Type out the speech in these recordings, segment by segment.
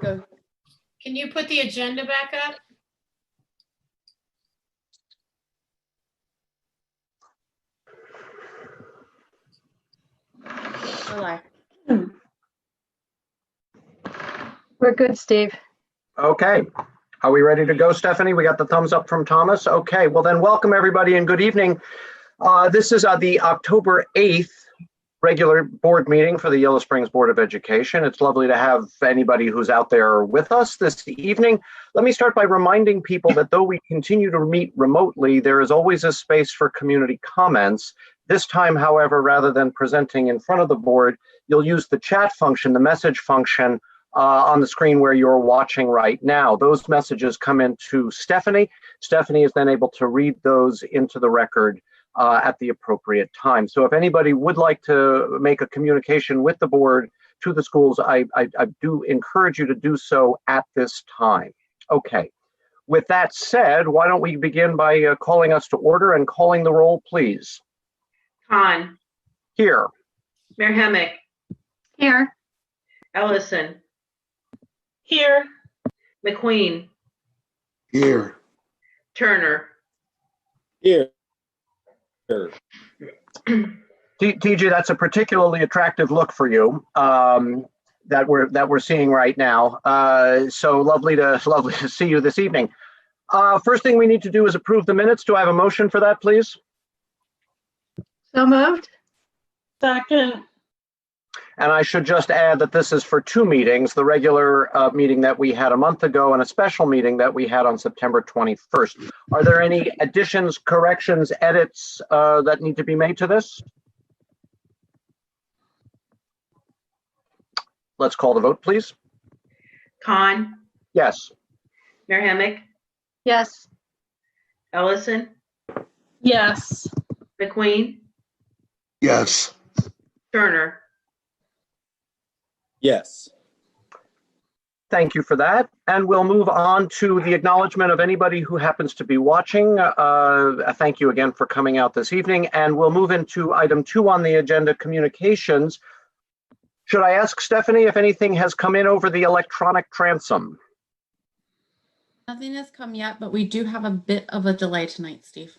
go. Can you put the agenda back up? Will I? We're good, Steve. Okay. Are we ready to go, Stephanie? We got the thumbs up from Thomas. Okay. Well, then welcome everybody and good evening. This is the October 8th regular board meeting for the Yellow Springs Board of Education. It's lovely to have anybody who's out there with us this evening. Let me start by reminding people that though we continue to meet remotely, there is always a space for community comments. This time, however, rather than presenting in front of the board, you'll use the chat function, the message function on the screen where you're watching right now. Those messages come into Stephanie. Stephanie is then able to read those into the record at the appropriate time. So if anybody would like to make a communication with the board to the schools, I do encourage you to do so at this time. Okay. With that said, why don't we begin by calling us to order and calling the roll, please. Khan. Here. Mayor Hemick. Here. Ellison. Here. McQueen. Here. Turner. Here. TJ, that's a particularly attractive look for you that we're seeing right now. So lovely to see you this evening. First thing we need to do is approve the minutes. Do I have a motion for that, please? So moved. Second. And I should just add that this is for two meetings, the regular meeting that we had a month ago and a special meeting that we had on September 21st. Are there any additions, corrections, edits that need to be made to this? Let's call the vote, please. Khan. Yes. Mayor Hemick. Yes. Ellison. Yes. McQueen. Yes. Turner. Yes. Thank you for that. And we'll move on to the acknowledgement of anybody who happens to be watching. Thank you again for coming out this evening. And we'll move into item 2 on the agenda, communications. Should I ask Stephanie if anything has come in over the electronic transom? Nothing has come yet, but we do have a bit of a delay tonight, Steve.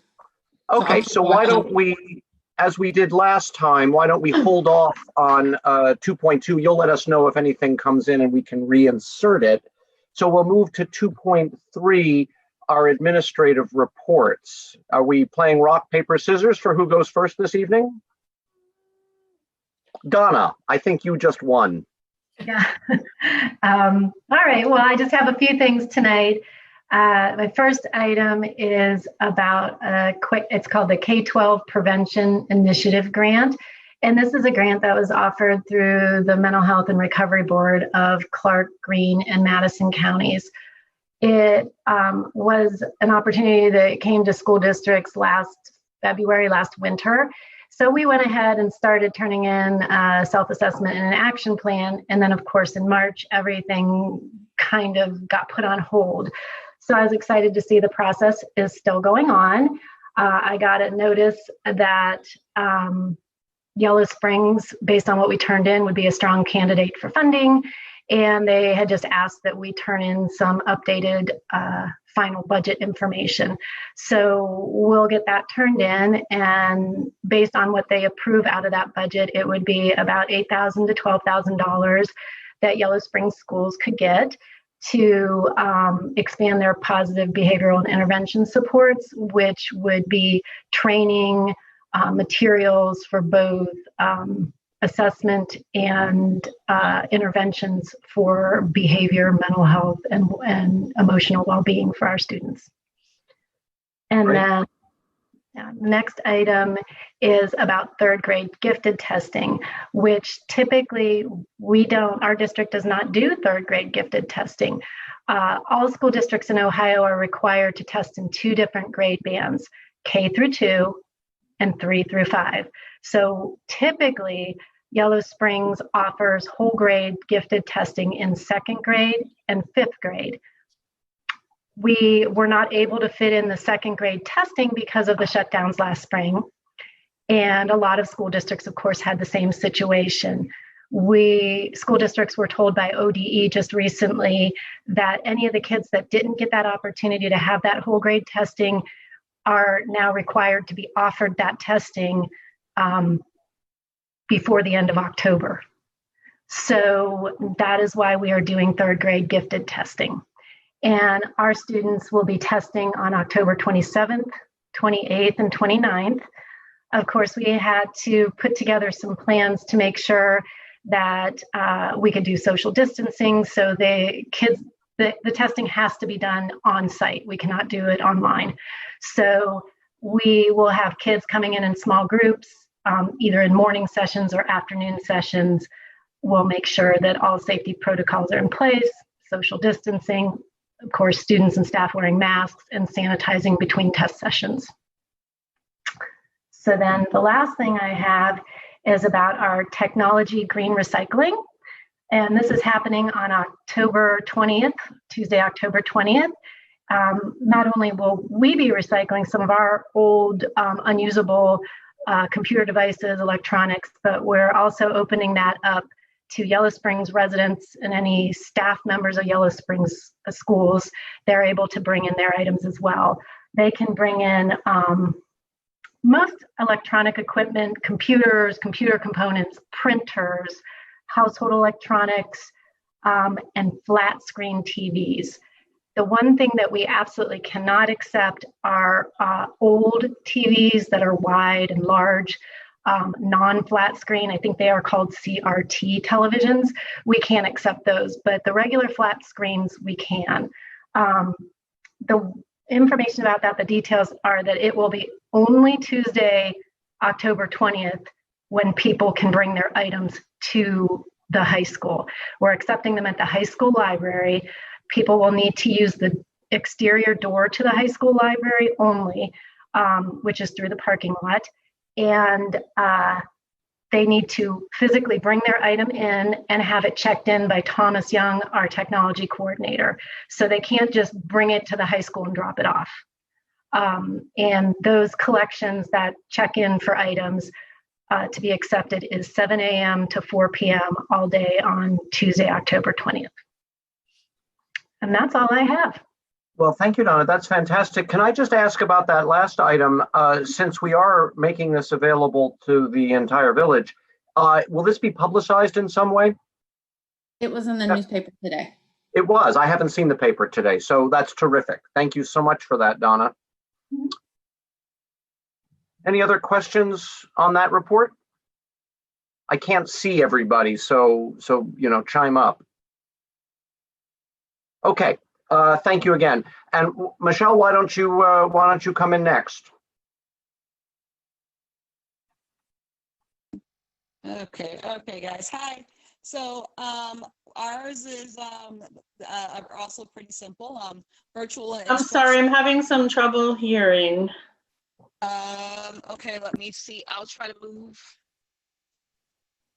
Okay, so why don't we, as we did last time, why don't we hold off on 2.2? You'll let us know if anything comes in and we can reinsert it. So we'll move to 2.3, our administrative reports. Are we playing rock, paper, scissors for who goes first this evening? Donna, I think you just won. Yeah. All right. Well, I just have a few things tonight. My first item is about it's called the K-12 Prevention Initiative Grant. And this is a grant that was offered through the Mental Health and Recovery Board of Clark, Greene, and Madison counties. It was an opportunity that came to school districts last winter. So we went ahead and started turning in a self-assessment and an action plan. And then, of course, in March, everything kind of got put on hold. So I was excited to see the process is still going on. I got a notice that Yellow Springs, based on what we turned in, would be a strong candidate for funding. And they had just asked that we turn in some updated final budget information. So we'll get that turned in, and based on what they approve out of that budget, it would be about $8,000 to $12,000 that Yellow Springs schools could get to expand their positive behavioral and intervention supports, which would be training, materials for both assessment and interventions for behavior, mental health, and emotional well-being for our students. And then next item is about third grade gifted testing, which typically our district does not do third grade gifted testing. All school districts in Ohio are required to test in 2 different grade bands, K through 2 and 3 through 5. So typically, Yellow Springs offers whole grade gifted testing in 2nd grade and 5th grade. We were not able to fit in the 2nd grade testing because of the shutdowns last spring. And a lot of school districts, of course, had the same situation. school districts were told by ODE just recently that any of the kids that didn't get that opportunity to have that whole grade testing are now required to be offered that testing before the end of October. So that is why we are doing third grade gifted testing. And our students will be testing on October 27th, 28th, and 29th. Of course, we had to put together some plans to make sure that we could do social distancing. So the testing has to be done on site. We cannot do it online. So we will have kids coming in small groups, either in morning sessions or afternoon sessions. We'll make sure that all safety protocols are in place, social distancing, of course, students and staff wearing masks and sanitizing between test sessions. So then the last thing I have is about our technology green recycling. And this is happening on October 20th, Tuesday, October 20th. Not only will we be recycling some of our old unusable computer devices, electronics, but we're also opening that up to Yellow Springs residents and any staff members of Yellow Springs schools. They're able to bring in their items as well. They can bring in most electronic equipment, computers, computer components, printers, household electronics, and flat screen TVs. The one thing that we absolutely cannot accept are old TVs that are wide and large, non-flat screen. I think they are called CRT televisions. We can't accept those, but the regular flat screens we can. The information about that, the details are that it will be only Tuesday, October 20th, when people can bring their items to the high school. We're accepting them at the high school library. People will need to use the exterior door to the high school library only, which is through the parking lot. And they need to physically bring their item in and have it checked in by Thomas Young, our technology coordinator. So they can't just bring it to the high school and drop it off. And those collections that check in for items to be accepted is 7 a.m. to 4 p.m. all day on Tuesday, October 20th. And that's all I have. Well, thank you, Donna. That's fantastic. Can I just ask about that last item? Since we are making this available to the entire village, will this be publicized in some way? It was in the newspaper today. It was. I haven't seen the paper today, so that's terrific. Thank you so much for that, Donna. Any other questions on that report? I can't see everybody, so chime up. Okay. Thank you again. And Michelle, why don't you come in next? Okay, guys. Hi. So ours is also pretty simple. Virtual. I'm sorry, I'm having some trouble hearing. Okay, let me see. I'll try to move.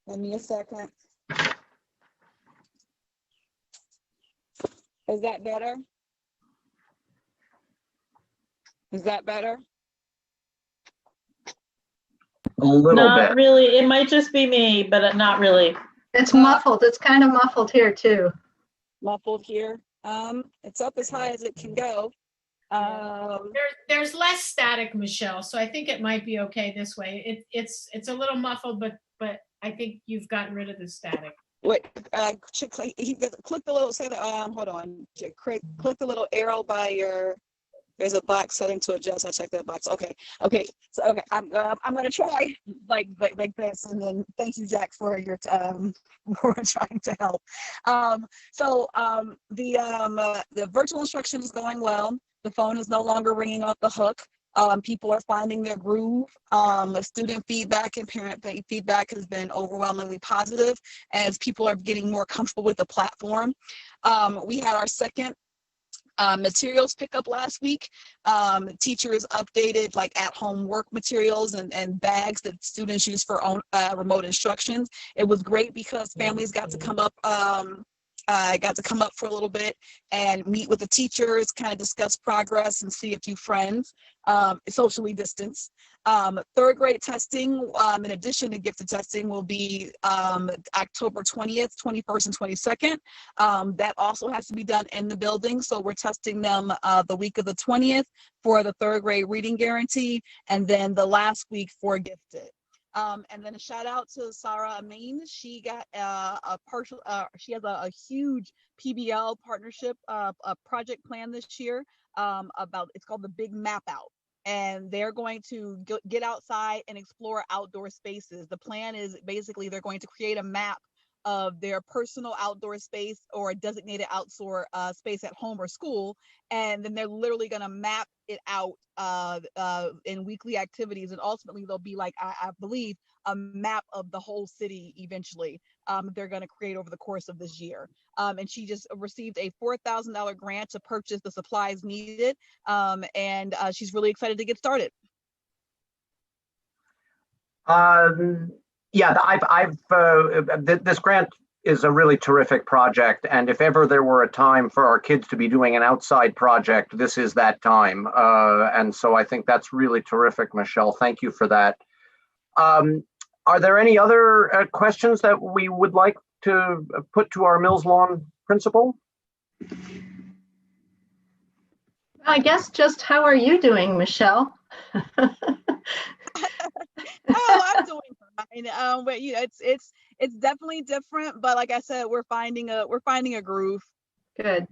Give me a second. Is that better? Is that better? A little Not bit. really. It might just be me, but not really. It's muffled. It's kind of muffled here too. Muffled here. It's up as high as it can go. There's less static, Michelle, so I think it might be okay this way. It's a little muffled, but I think you've gotten rid of the static. Wait, click the little, say the, hold on, click the little arrow by your, there's a box setting to adjust. I checked that box. Okay. So, okay, I'm going to try like this. And then thank you, Jack, for your, for trying to help. The virtual instruction is going well. The phone is no longer ringing off the hook. People are finding their groove. The student feedback and parent feedback has been overwhelmingly positive as people are getting more comfortable with the platform. We had our second materials pickup last week. Teachers updated like at-home work materials and bags that students use for own remote instructions. It was great because families got to come up for a little bit and meet with the teachers, kind of discuss progress and see a few friends, socially distanced. Third grade testing, in addition to gifted testing, will be October 20th, 21st, and 22nd. That also has to be done in the building. So we're testing them the week of the 20th for the third grade reading guarantee, and then the last week for gifted. And then a shout out to Sarah Amin. She got a partial, she has a huge PBL partnership, a project plan this year it's called the Big Map Out. And they're going to get outside and explore outdoor spaces. The plan is basically they're going to create a map of their personal outdoor space or a designated outdoor space at home or school. And then they're literally going to map it out in weekly activities. And ultimately there'll be like, I believe, a map of the whole city eventually they're going to create over the course of this year. And she just received a $4,000 grant to purchase the supplies needed. And she's really excited to get started. Yeah, this grant is a really terrific project. And if ever there were a time for our kids to be doing an outside project, this is that time. And so I think that's really terrific, Michelle. Thank you for that. Are there any other questions that we would like to put to our Mills Lawn principal? I guess just how are you doing, Michelle? Oh, I'm doing fine. But you know, it's definitely different. But like I said, we're finding a groove. Good.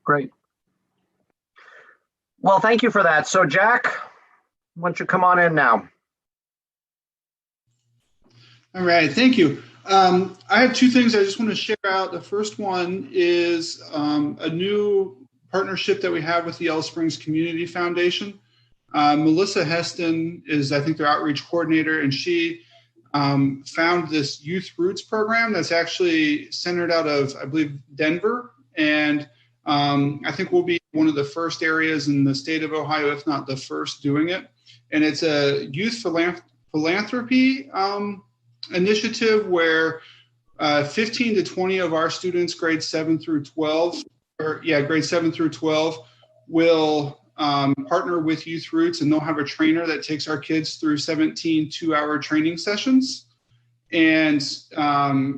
Great. Well, thank you for that. So Jack, why don't you come on in now? All right, thank you. I have two things I just want to share out. The first one is a new partnership that we have with the Yellow Springs Community Foundation. Melissa Heston is, I think, their outreach coordinator, and she found this Youth Roots program that's actually centered out of, I believe, Denver. And I think we'll be one of the first areas in the state of Ohio, if not the first, doing it. And it's a youth philanthropy initiative where 15 to 20 of our students, grades 7 through 12, will partner with Youth Roots, and they'll have a trainer that takes our kids through 17 two-hour training sessions. And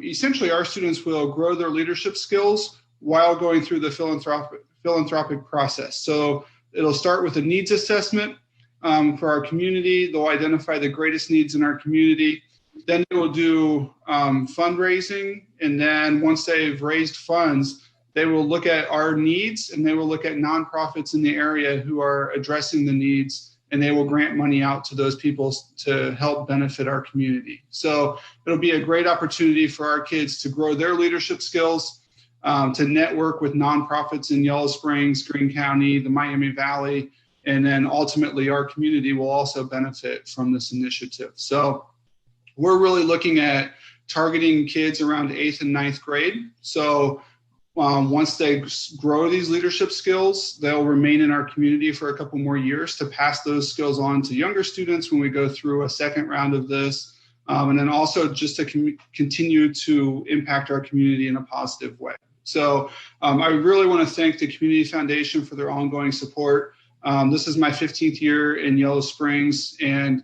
essentially our students will grow their leadership skills while going through the philanthropic process. So it'll start with a needs assessment for our community. They'll identify the greatest needs in our community. Then they will do fundraising. And then once they've raised funds, they will look at our needs, and they will look at nonprofits in the area who are addressing the needs, and they will grant money out to those people to help benefit our community. So it'll be a great opportunity for our kids to grow their leadership skills, to network with nonprofits in Yellow Springs, Greene County, the Miami Valley, and then ultimately our community will also benefit from this initiative. So we're really looking at targeting kids around 8th and 9th grade. So once they grow these leadership skills, they'll remain in our community for a couple more years to pass those skills on to younger students when we go through a second round of this. And then also just to continue to impact our community in a positive way. So I really want to thank the Community Foundation for their ongoing support. This is my 15th year in Yellow Springs, and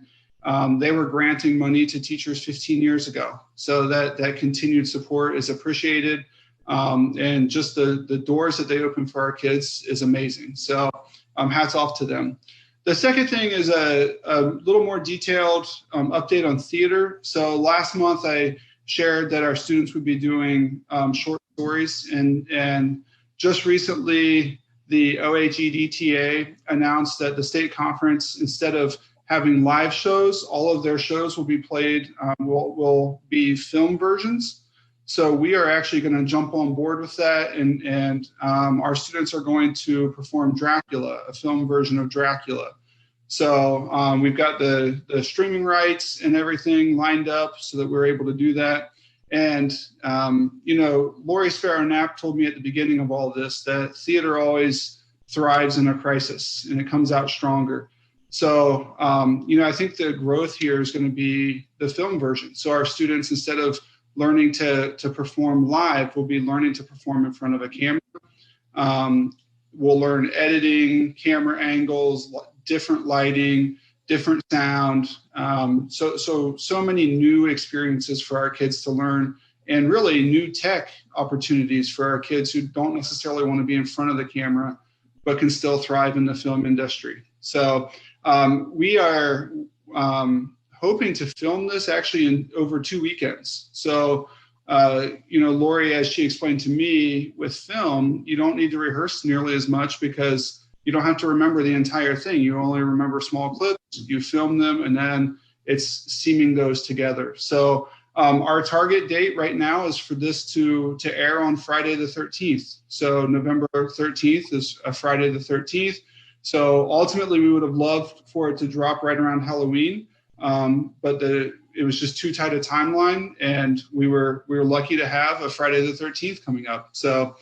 they were granting money to teachers 15 years ago. So that continued support is appreciated. And just the doors that they open for our kids is amazing. So hats off to them. The second thing is a little more detailed update on theater. So last month I shared that our students would be doing short stories, and just recently the OHEDTA announced that the state conference, instead of having live shows, all of their shows will be played, will be film versions. So we are actually going to jump on board with that, and our students are going to perform Dracula, a film version of Dracula. So we've got the streaming rights and everything lined up so that we're able to do that. And, Lori Sparrow-Knapp told me at the beginning of all this that theater always thrives in a crisis and it comes out stronger. So, I think the growth here is going to be the film version. So our students, instead of learning to perform live, will be learning to perform in front of a camera. We'll learn editing, camera angles, different lighting, different sound. So many new experiences for our kids to learn, and really new tech opportunities for our kids who don't necessarily want to be in front of the camera, but can still thrive in the film industry. So we are hoping to film this actually in over 2 weekends. So, Lori, as she explained to me, with film, you don't need to rehearse nearly as much because you don't have to remember the entire thing. You only remember small clips, you film them, and then it's seaming those together. So our target date right now is for this to air on Friday the 13th. So November 13th is a Friday the 13th. So ultimately, we would have loved for it to drop right around Halloween, but it was just too tight a timeline, and we were lucky to have a Friday the 13th coming up. So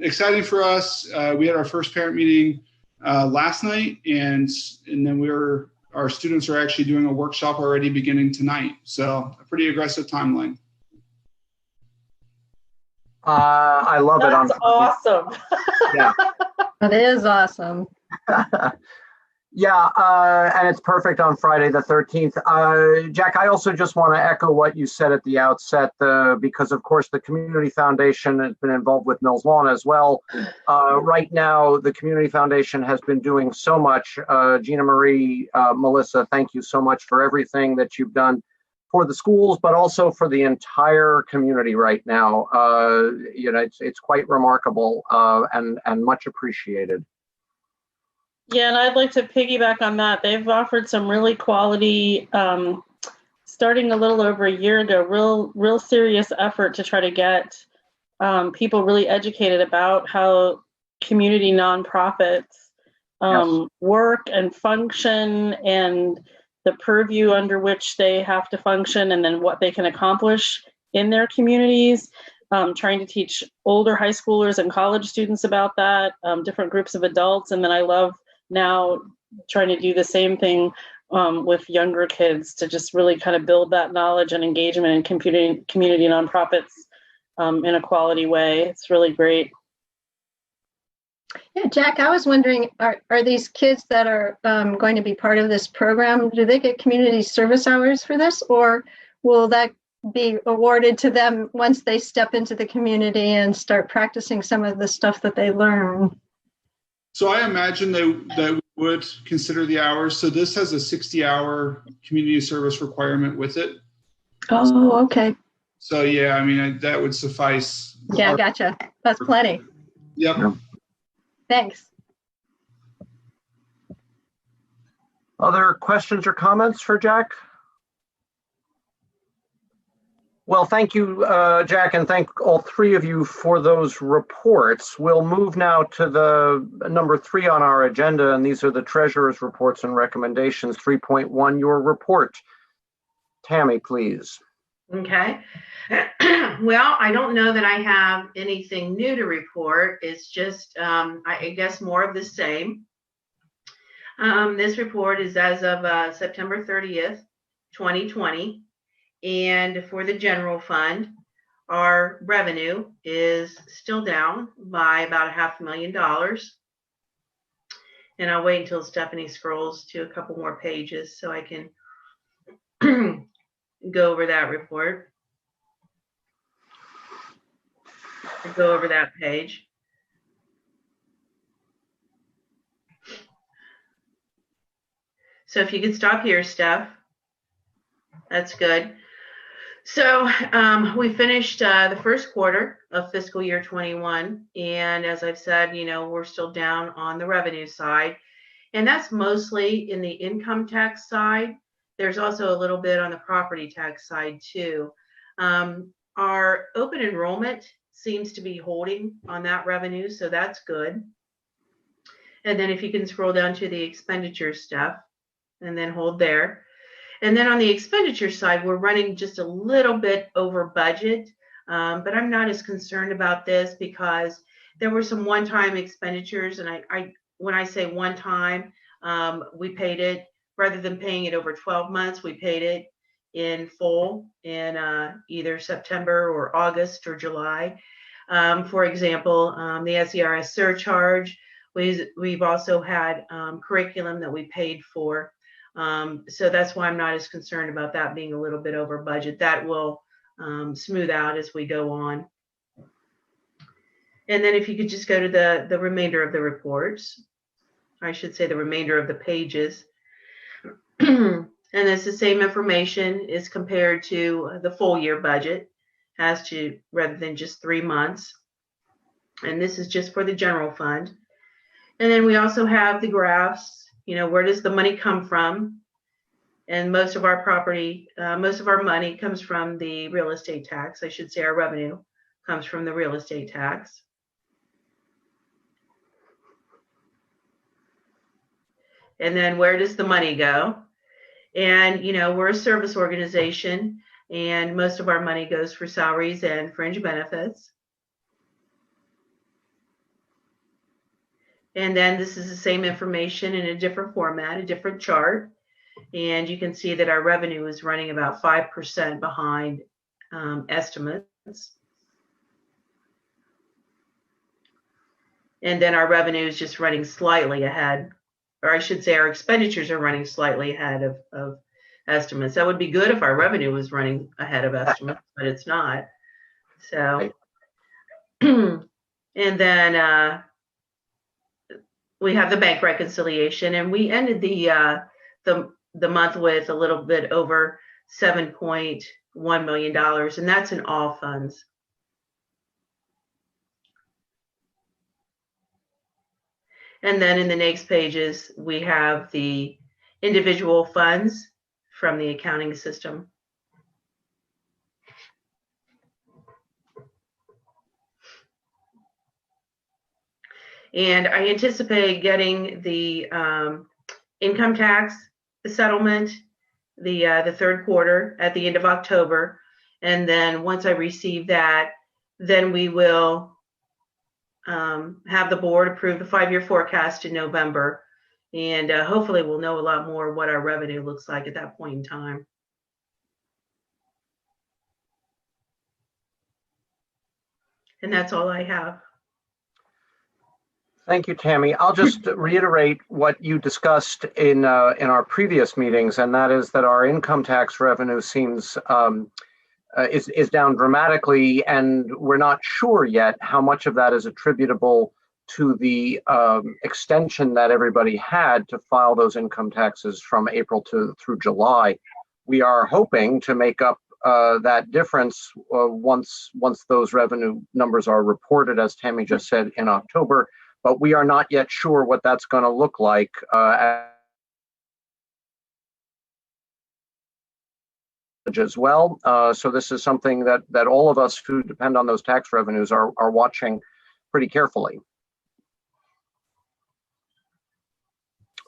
exciting for us. We had our first parent meeting last night, and then our students are actually doing a workshop already beginning tonight. So a pretty aggressive timeline. I love it. That's awesome. Yeah. That is awesome. Yeah, and it's perfect on Friday the 13th. Jack, I also just want to echo what you said at the outset, because of course the Community Foundation has been involved with Mills Lawn as well. Right now, the Community Foundation has been doing so much. Gina Marie, Melissa, thank you so much for everything that you've done for the schools, but also for the entire community right now. It's quite remarkable and much appreciated. Yeah, and I'd like to piggyback on that. They've offered some really quality, starting a little over a year ago, real serious effort to try to get people really educated about how community nonprofits work and function, and the purview under which they have to function, and then what they can accomplish in their communities. Trying to teach older high schoolers and college students about that, different groups of adults, and then I love now trying to do the same thing with younger kids to just really kind of build that knowledge and engagement in community nonprofits in a quality way. It's really great. Yeah, Jack, I was wondering, are these kids that are going to be part of this program, do they get community service hours for this, or will that be awarded to them once they step into the community and start practicing some of the stuff that they learn? So I imagine that we would consider the hours. So this has a 60-hour community service requirement with it. Oh, okay. So yeah, I mean, that would suffice. Yeah, gotcha. That's plenty. Yep. Thanks. Other questions or comments for Jack? Well, thank you, Jack, and thank all three of you for those reports. We'll move now to the number 3 on our agenda, and these are the treasurer's reports and recommendations. 3.1, your report. Tammy, please. Okay. Well, I don't know that I have anything new to report. It's just, I guess, more of the same. This report is as of September 30th, 2020. And for the general fund, our revenue is still down by about $500,000. And I'll wait until Stephanie scrolls to a couple more pages so I can go over that report. Go over that page. So if you could stop here, Steph, that's good. So we finished the first quarter of fiscal year 21. And as I've said, we're still down on the revenue side. And that's mostly in the income tax side. There's also a little bit on the property tax side too. Our open enrollment seems to be holding on that revenue, so that's good. And then if you can scroll down to the expenditure stuff and then hold there. And then on the expenditure side, we're running just a little bit over budget, but I'm not as concerned about this because there were some one-time expenditures. And when I say one-time, we paid it, rather than paying it over 12 months, we paid it in full in either September or August or July. For example, the SERS surcharge We've also had curriculum that we paid for. So that's why I'm not as concerned about that being a little bit over budget. That will smooth out as we go on. And then if you could just go to the remainder of the reports, I should say the remainder of the pages. And it's the same information is compared to the full year budget as to rather than just 3 months. And this is just for the general fund. And then we also have the graphs, where does the money come from? And most of our money comes from the real estate tax. I should say our revenue comes from the real estate tax. And then where does the money go? And, we're a service organization, and most of our money goes for salaries and fringe benefits. And then this is the same information in a different format, a different chart. And you can see that our revenue is running about 5% behind estimates. And then our revenue is just running slightly ahead, or I should say our expenditures are running slightly ahead of estimates. That would be good if our revenue was running ahead of estimates, but it's not. So, and then we have the bank reconciliation, and we ended the month with a little bit over $7.1 million, and that's in all funds. And then in the next pages, we have the individual funds from the accounting system. And I anticipate getting the income tax settlement the third quarter at the end of October. And then once I receive that, then we will have the board approve the 5-year forecast in November. And hopefully we'll know a lot more what our revenue looks like at that point in time. And that's all I have. Thank you, Tammy. I'll just reiterate what you discussed in our previous meetings, and that is that our income tax revenue seems is down dramatically, and we're not sure yet how much of that is attributable to the extension that everybody had to file those income taxes from April through July. We are hoping to make up that difference once those revenue numbers are reported, as Tammy just said, in October. But we are not yet sure what that's going to look like as well. So this is something that all of us who depend on those tax revenues are watching pretty carefully.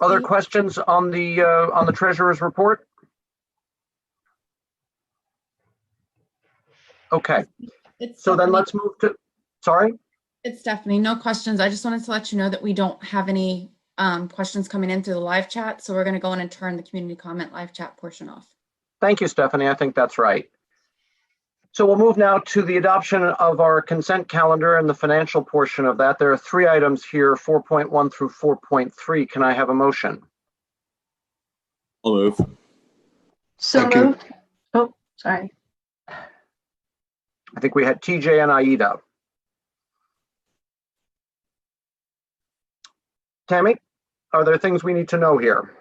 Other questions on the treasurer's report? Okay. So then let's move to, sorry? It's Stephanie. No questions. I just wanted to let you know that we don't have any questions coming in through the live chat. So we're going to go in and turn the community comment live chat portion off. Thank you, Stephanie. I think that's right. So we'll move now to the adoption of our consent calendar and the financial portion of that. There are 3 items here, 4.1 through 4.3. Can I have a motion? I'll move. So Thank you. moved. Oh, sorry. I think we had TJ and Aida. Tammy, are there things we need to know here?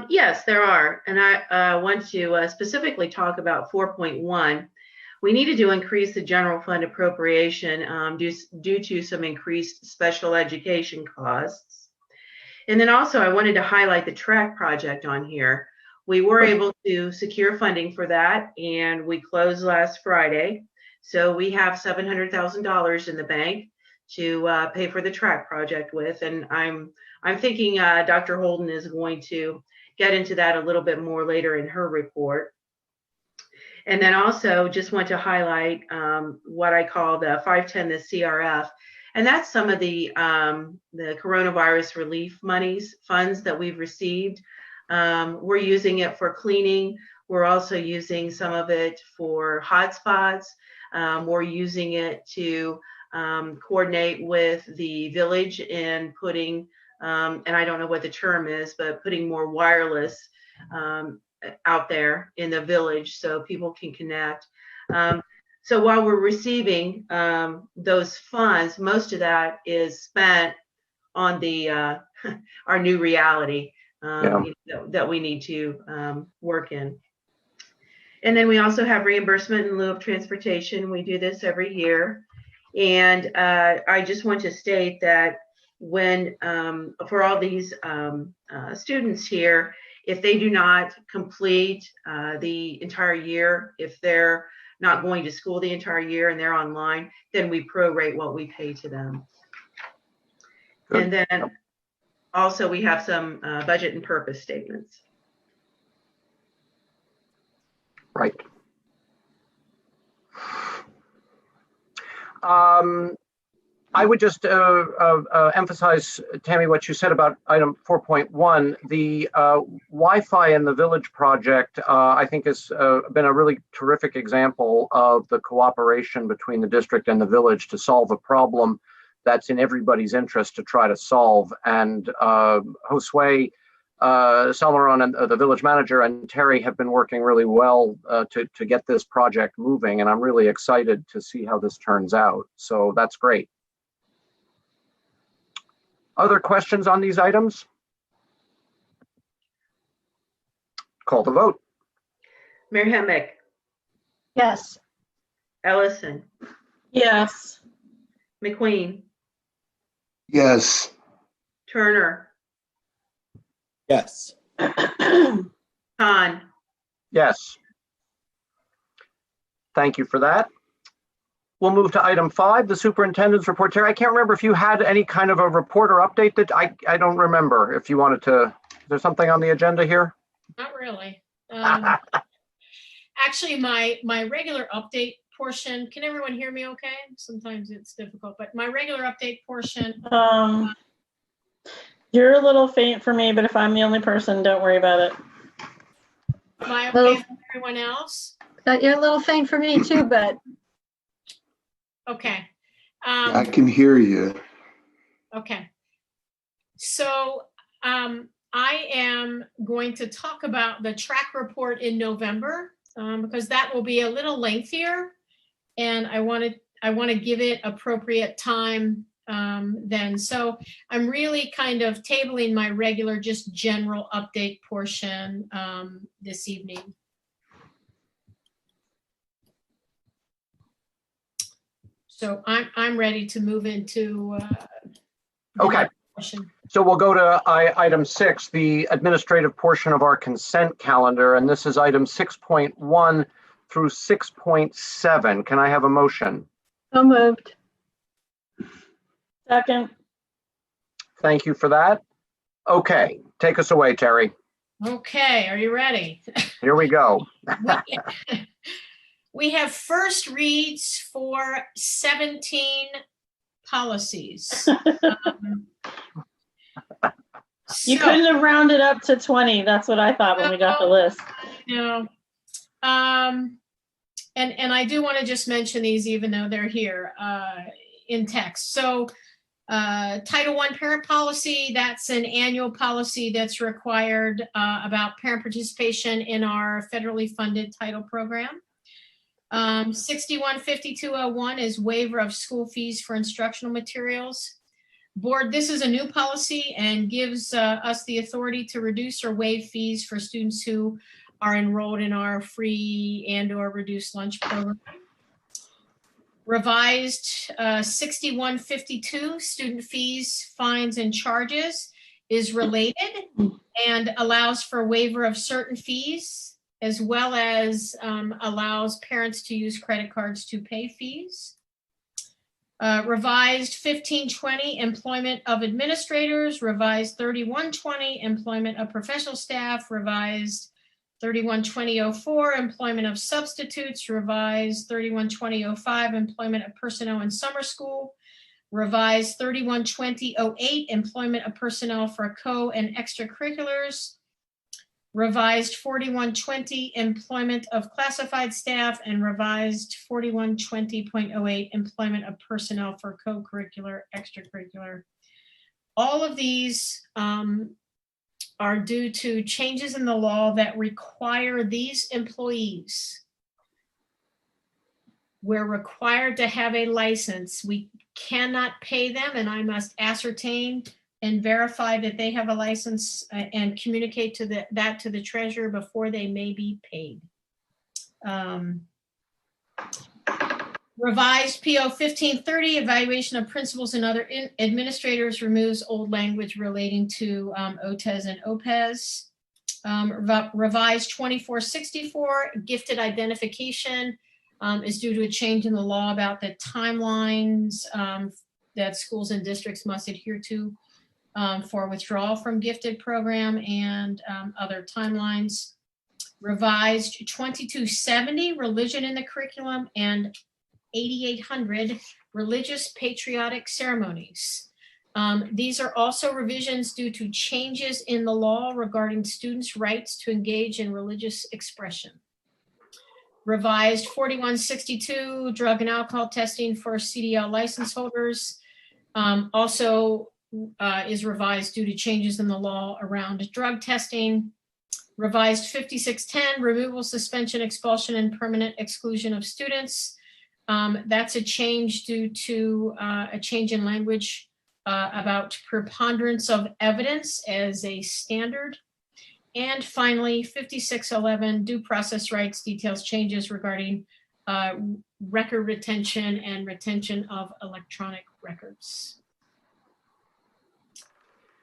Yes, there are. And I want to specifically talk about 4.1. We needed to increase the general fund appropriation due to some increased special education costs. And then also I wanted to highlight the track project on here. We were able to secure funding for that, and we closed last Friday. So we have $700,000 in the bank to pay for the track project with. And I'm thinking Dr. Holden is going to get into that a little bit more later in her report. And then also just want to highlight what I call the 510, the CRF. And that's some of the coronavirus relief funds that we've received. We're using it for cleaning. We're also using some of it for hotspots. We're using it to coordinate with the village in putting, and I don't know what the term is, but putting more wireless out there in the village so people can connect. So while we're receiving those funds, most of that is spent on the our new reality that we need to work in. And then we also have reimbursement in lieu of transportation. We do this every year. And I just want to state that when, for all these students here, if they do not complete the entire year, if they're not going to school the entire year and they're online, then we prorate what we pay to them. Good. And then also we have some budget and purpose statements. Right. I would just emphasize, Tammy, what you said about item 4.1. The Wi-Fi in the Village project, I think, has been a really terrific example of the cooperation between the district and the village to solve a problem that's in everybody's interest to try to solve. And Josue Salmaron and the village manager and Terry have been working really well to get this project moving, and I'm really excited to see how this turns out. So that's great. Other questions on these items? Call the vote. Mayor Hemmick. Yes. Ellison. Yes. McQueen. Yes. Turner. Yes. Khan. Yes. Thank you for that. We'll move to item 5, the superintendent's report. Terry, I can't remember if you had any kind of a report or update that I don't remember if you wanted to. Is there something on the agenda here? Not really. Actually, my regular update portion, can everyone hear me okay? Sometimes it's difficult, but my regular update portion. You're a little faint for me, but if I'm the only person, don't worry about it. Am I okay for everyone else? You're a little faint for me too, but. Okay. I can hear you. Okay. So I am going to talk about the track report in November because that will be a little lengthier, and I want to give it appropriate time then. So I'm really kind of tabling my regular, just general update portion this evening. So I'm ready to move into okay. Portion. So we'll go to item 6, the administrative portion of our consent calendar, and this is item 6.1 through 6.7. Can I have a motion? So moved. Second. Thank you for that. Okay, take us away, Terry. Okay, are you ready? Here we go. We have first reads for 17 policies. You couldn't have rounded up to 20. That's what I thought when we got the list. No. And I do want to just mention these, even though they're here in text. So Title I parent policy, that's an annual policy that's required about parent participation in our federally funded title program. 615201 is waiver of school fees for instructional materials. Board, this is a new policy and gives us the authority to reduce or waive fees for students who are enrolled in our free and or reduced lunch program. Revised 6152, student fees, fines, and charges, is related and allows for waiver of certain fees, as well as allows parents to use credit cards to pay fees. Revised 1520, employment of administrators. Revised 3120, employment of professional staff. Revised 312004, employment of substitutes. Revised 312005, employment of personnel in summer school. Revised 312008, employment of personnel for co and extracurriculars. revised 4120 employment of classified staff, and revised 4120.08 employment of personnel for co-curricular, extracurricular. All of these are due to changes in the law that require these employees. We're required to have a license. We cannot pay them, and I must ascertain and verify that they have a license and communicate to that to the treasurer before they may be paid. Revised PO 1530, evaluation of principals and other administrators, removes old language relating to OTES and OPES. Revised 2464, gifted identification, is due to a change in the law about the timelines that schools and districts must adhere to for withdrawal from gifted program and other timelines. Revised 2270, religion in the curriculum, and 8800, religious patriotic ceremonies. These are also revisions due to changes in the law regarding students' rights to engage in religious expression. Revised 4162, drug and alcohol testing for CDL license holders, also is revised due to changes in the law around drug testing. Revised 5610, removal, suspension, expulsion, and permanent exclusion of students. That's a change due to a change in language about preponderance of evidence as a standard. And finally, 5611, due process rights, details changes regarding record retention and retention of electronic records.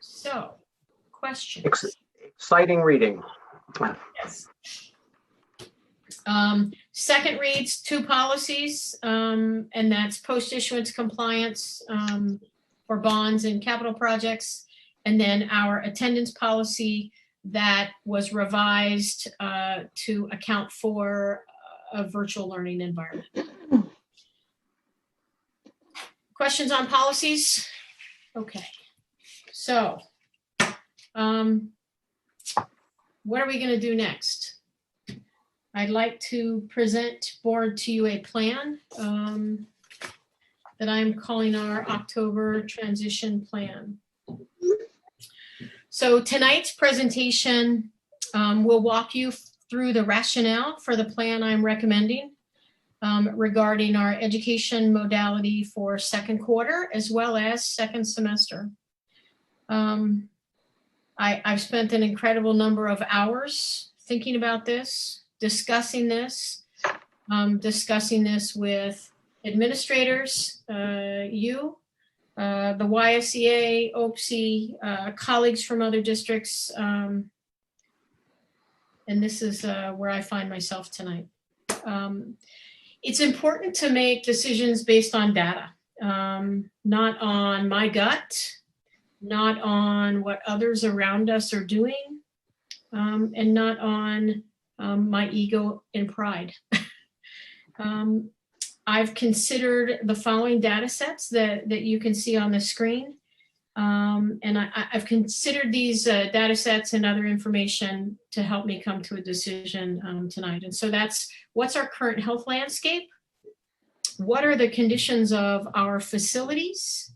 So, questions? Exciting reading. Yes. Second reads 2 policies, and that's post-issuance compliance for bonds and capital projects, and then our attendance policy that was revised to account for a virtual learning environment. Questions on policies? Okay, so what are we going to do next? I'd like to present board to you a plan that I'm calling our October transition plan. So tonight's presentation will walk you through the rationale for the plan I'm recommending regarding our education modality for second quarter as well as second semester. I've spent an incredible number of hours thinking about this, discussing this with administrators, you, the YFCA, OPSI, colleagues from other districts, and this is where I find myself tonight. It's important to make decisions based on data, not on my gut, not on what others around us are doing, and not on my ego and pride. I've considered the following data sets that you can see on the screen. And I've considered these data sets and other information to help me come to a decision tonight. And so that's what's our current health landscape? What are the conditions of our facilities?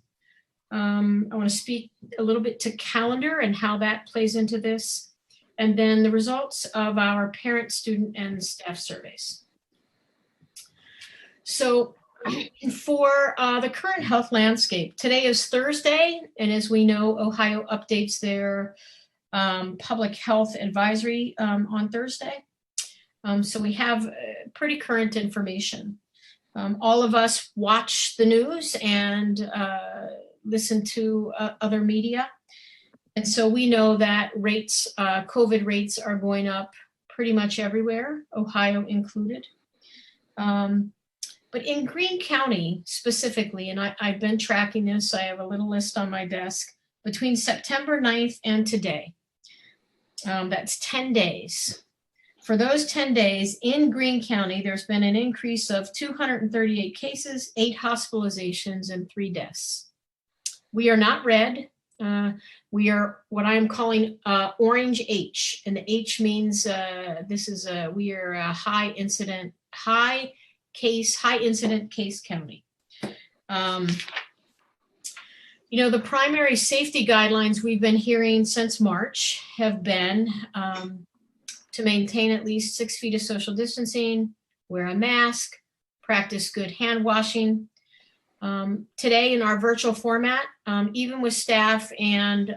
I want to speak a little bit to calendar and how that plays into this. And then the results of our parent, student, and staff surveys. So for the current health landscape, today is Thursday, and as we know, Ohio updates their public health advisory on Thursday. So we have pretty current information. All of us watch the news and listen to other media. And so we know that rates, COVID rates are going up pretty much everywhere, Ohio included. But in Greene County specifically, and I've been tracking this, I have a little list on my desk, between September 9th and today, that's 10 days. For those 10 days in Greene County, there's been an increase of 238 cases, 8 hospitalizations, and 3 deaths. We are not red, We are what I'm calling Orange H, and the H means we are a high incident case county. The primary safety guidelines we've been hearing since March have been to maintain at least 6 feet of social distancing, wear a mask, practice good hand washing. Today in our virtual format, even with staff and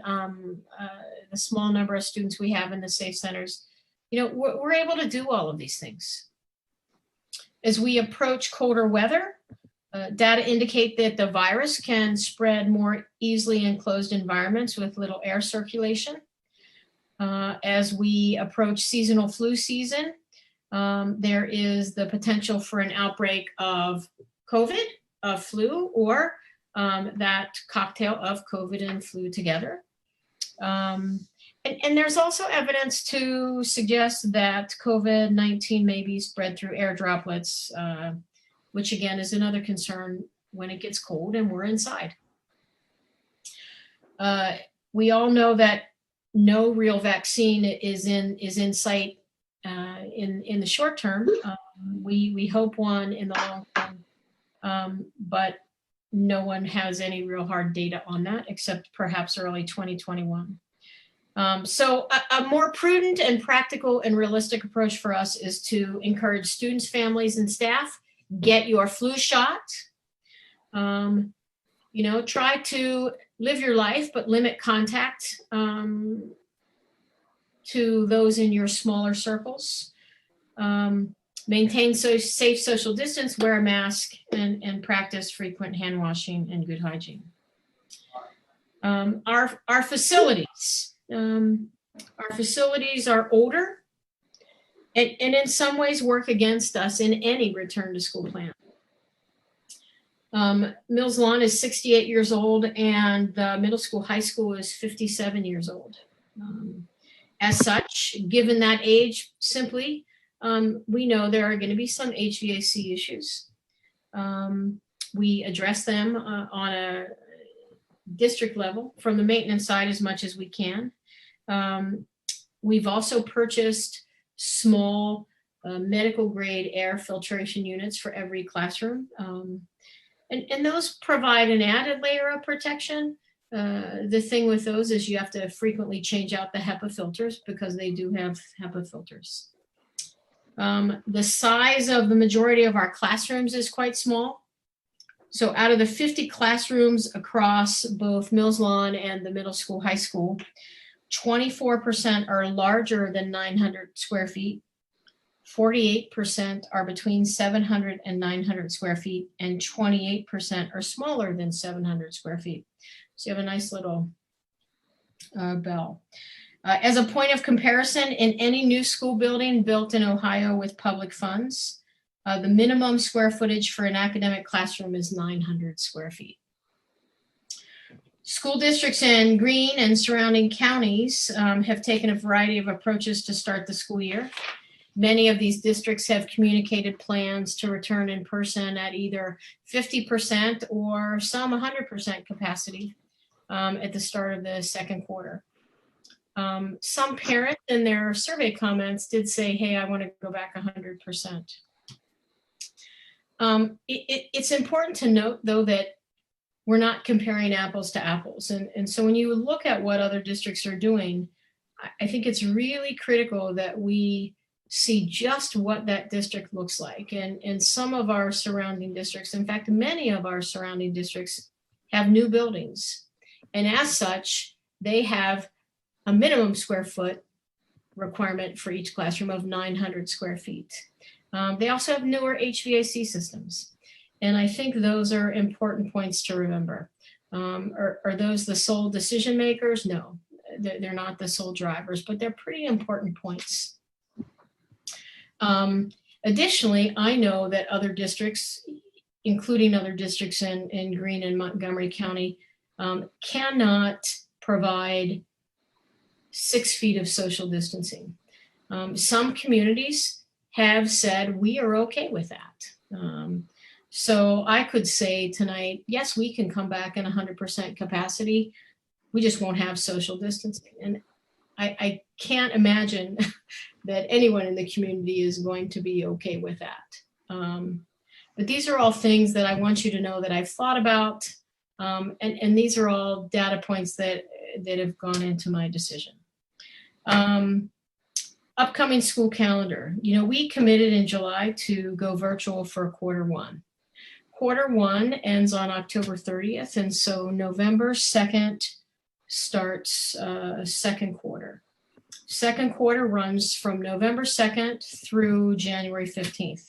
the small number of students we have in the safe centers, we're able to do all of these things. As we approach colder weather, data indicate that the virus can spread more easily in closed environments with little air circulation. As we approach seasonal flu season, there is the potential for an outbreak of COVID, of flu, or that cocktail of COVID and flu together. And there's also evidence to suggest that COVID-19 may be spread through air droplets, which again is another concern when it gets cold and we're inside. We all know that no real vaccine is in sight in the short term. We hope one in the long term, but no one has any real hard data on that except perhaps early 2021. So a more prudent and practical and realistic approach for us is to encourage students, families, and staff, get your flu shot. Try to live your life, but limit contact to those in your smaller circles. Maintain safe social distance, wear a mask, and practice frequent hand washing and good hygiene. Our facilities. Our facilities are older and in some ways work against us in any return to school plan. Mills Lawn is 68 years old and the middle school, high school is 57 years old. As such, given that age, simply, we know there are going to be some HVAC issues. We address them on a district level from the maintenance side as much as we can. We've also purchased small medical grade air filtration units for every classroom. And those provide an added layer of protection. The thing with those is you have to frequently change out the HEPA filters because they do have HEPA filters. The size of the majority of our classrooms is quite small. So out of the 50 classrooms across both Mills Lawn and the middle school, high school, 24% are larger than 900 square feet. 48% are between 700 and 900 square feet, and 28% are smaller than 700 square feet. So you have a nice little bell. As a point of comparison, in any new school building built in Ohio with public funds, the minimum square footage for an academic classroom is 900 square feet. School districts in Greene and surrounding counties have taken a variety of approaches to start the school year. Many of these districts have communicated plans to return in person at either 50% or some 100% capacity at the start of the second quarter. Some parents in their survey comments did say, hey, I want to go back 100%. It's important to note, though, that we're not comparing apples to apples. And so when you look at what other districts are doing, I think it's really critical that we see just what that district looks like. And some of our surrounding districts, in fact, many of our surrounding districts have new buildings. And as such, they have a minimum square foot requirement for each classroom of 900 square feet. They also have newer HVAC systems. And I think those are important points to remember. Are those the sole decision makers? No, they're not the sole drivers, but they're pretty important points. Additionally, I know that other districts, including other districts in Greene and Montgomery County, cannot provide 6 feet of social distancing. Some communities have said we are okay with that. So I could say tonight, yes, we can come back in 100% capacity, we just won't have social distancing. And I can't imagine that anyone in the community is going to be okay with that. But these are all things that I want you to know that I've thought about. And these are all data points that have gone into my decision. Upcoming school calendar. You know, we committed in July to go virtual for quarter one. Quarter one ends on October 30th. And so November 2nd starts second quarter. Second quarter runs from November 2nd through January 15th.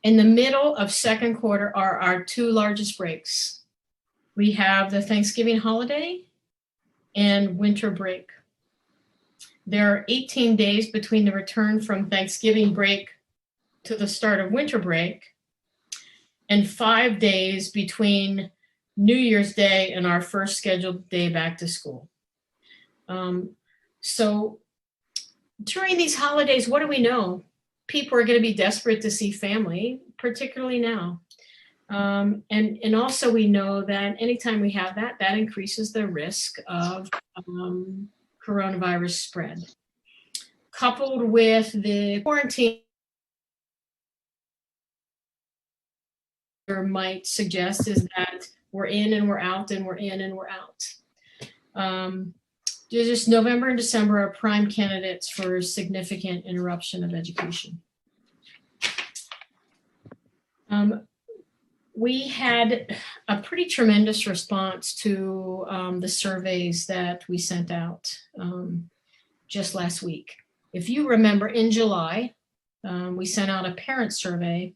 In the middle of second quarter are our two largest breaks. We have the Thanksgiving holiday and winter break. There are 18 days between the return from Thanksgiving break to the start of winter break, and 5 days between New Year's Day and our first scheduled day back to school. So during these holidays, what do we know? People are going to be desperate to see family, particularly now. And also we know that anytime we have that, that increases the risk of coronavirus spread. Coupled with the quarantine, might suggest is that we're in and we're out and we're in and we're out. Just November and December are prime candidates for significant interruption of education. We had a pretty tremendous response to the surveys that we sent out just last week. If you remember, in July, we sent out a parent survey,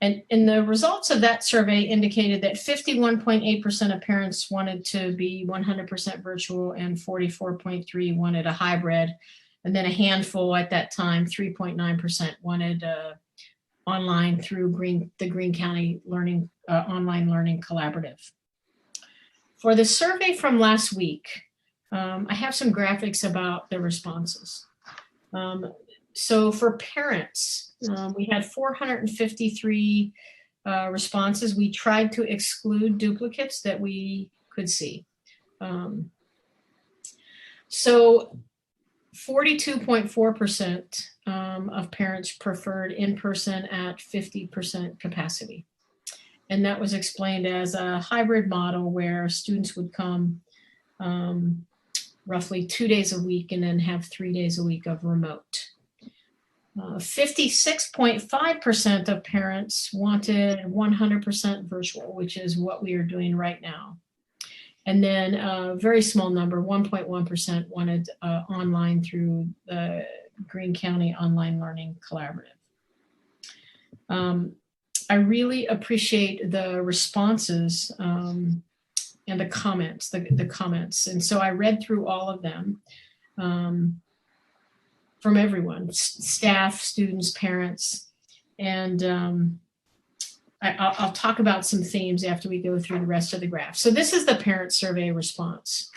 and the results of that survey indicated that 51.8% of parents wanted to be 100% virtual and 44.3% wanted a hybrid. And then a handful at that time, 3.9%, wanted online through the Greene County Learning Online Learning Collaborative. For the survey from last week, I have some graphics about the responses. So for parents, we had 453 responses. We tried to exclude duplicates that we could see. So 42.4% of parents preferred in-person at 50% capacity. And that was explained as a hybrid model where students would come roughly 2 days a week and then have 3 days a week of remote. 56.5% of parents wanted 100% virtual, which is what we are doing right now. And then a very small number, 1.1%, wanted online through the Greene County Online Learning Collaborative. I really appreciate the responses and the comments, the comments. And so I read through all of them from everyone, staff, students, parents, and I'll talk about some themes after we go through the rest of the graph. So this is the parent survey response.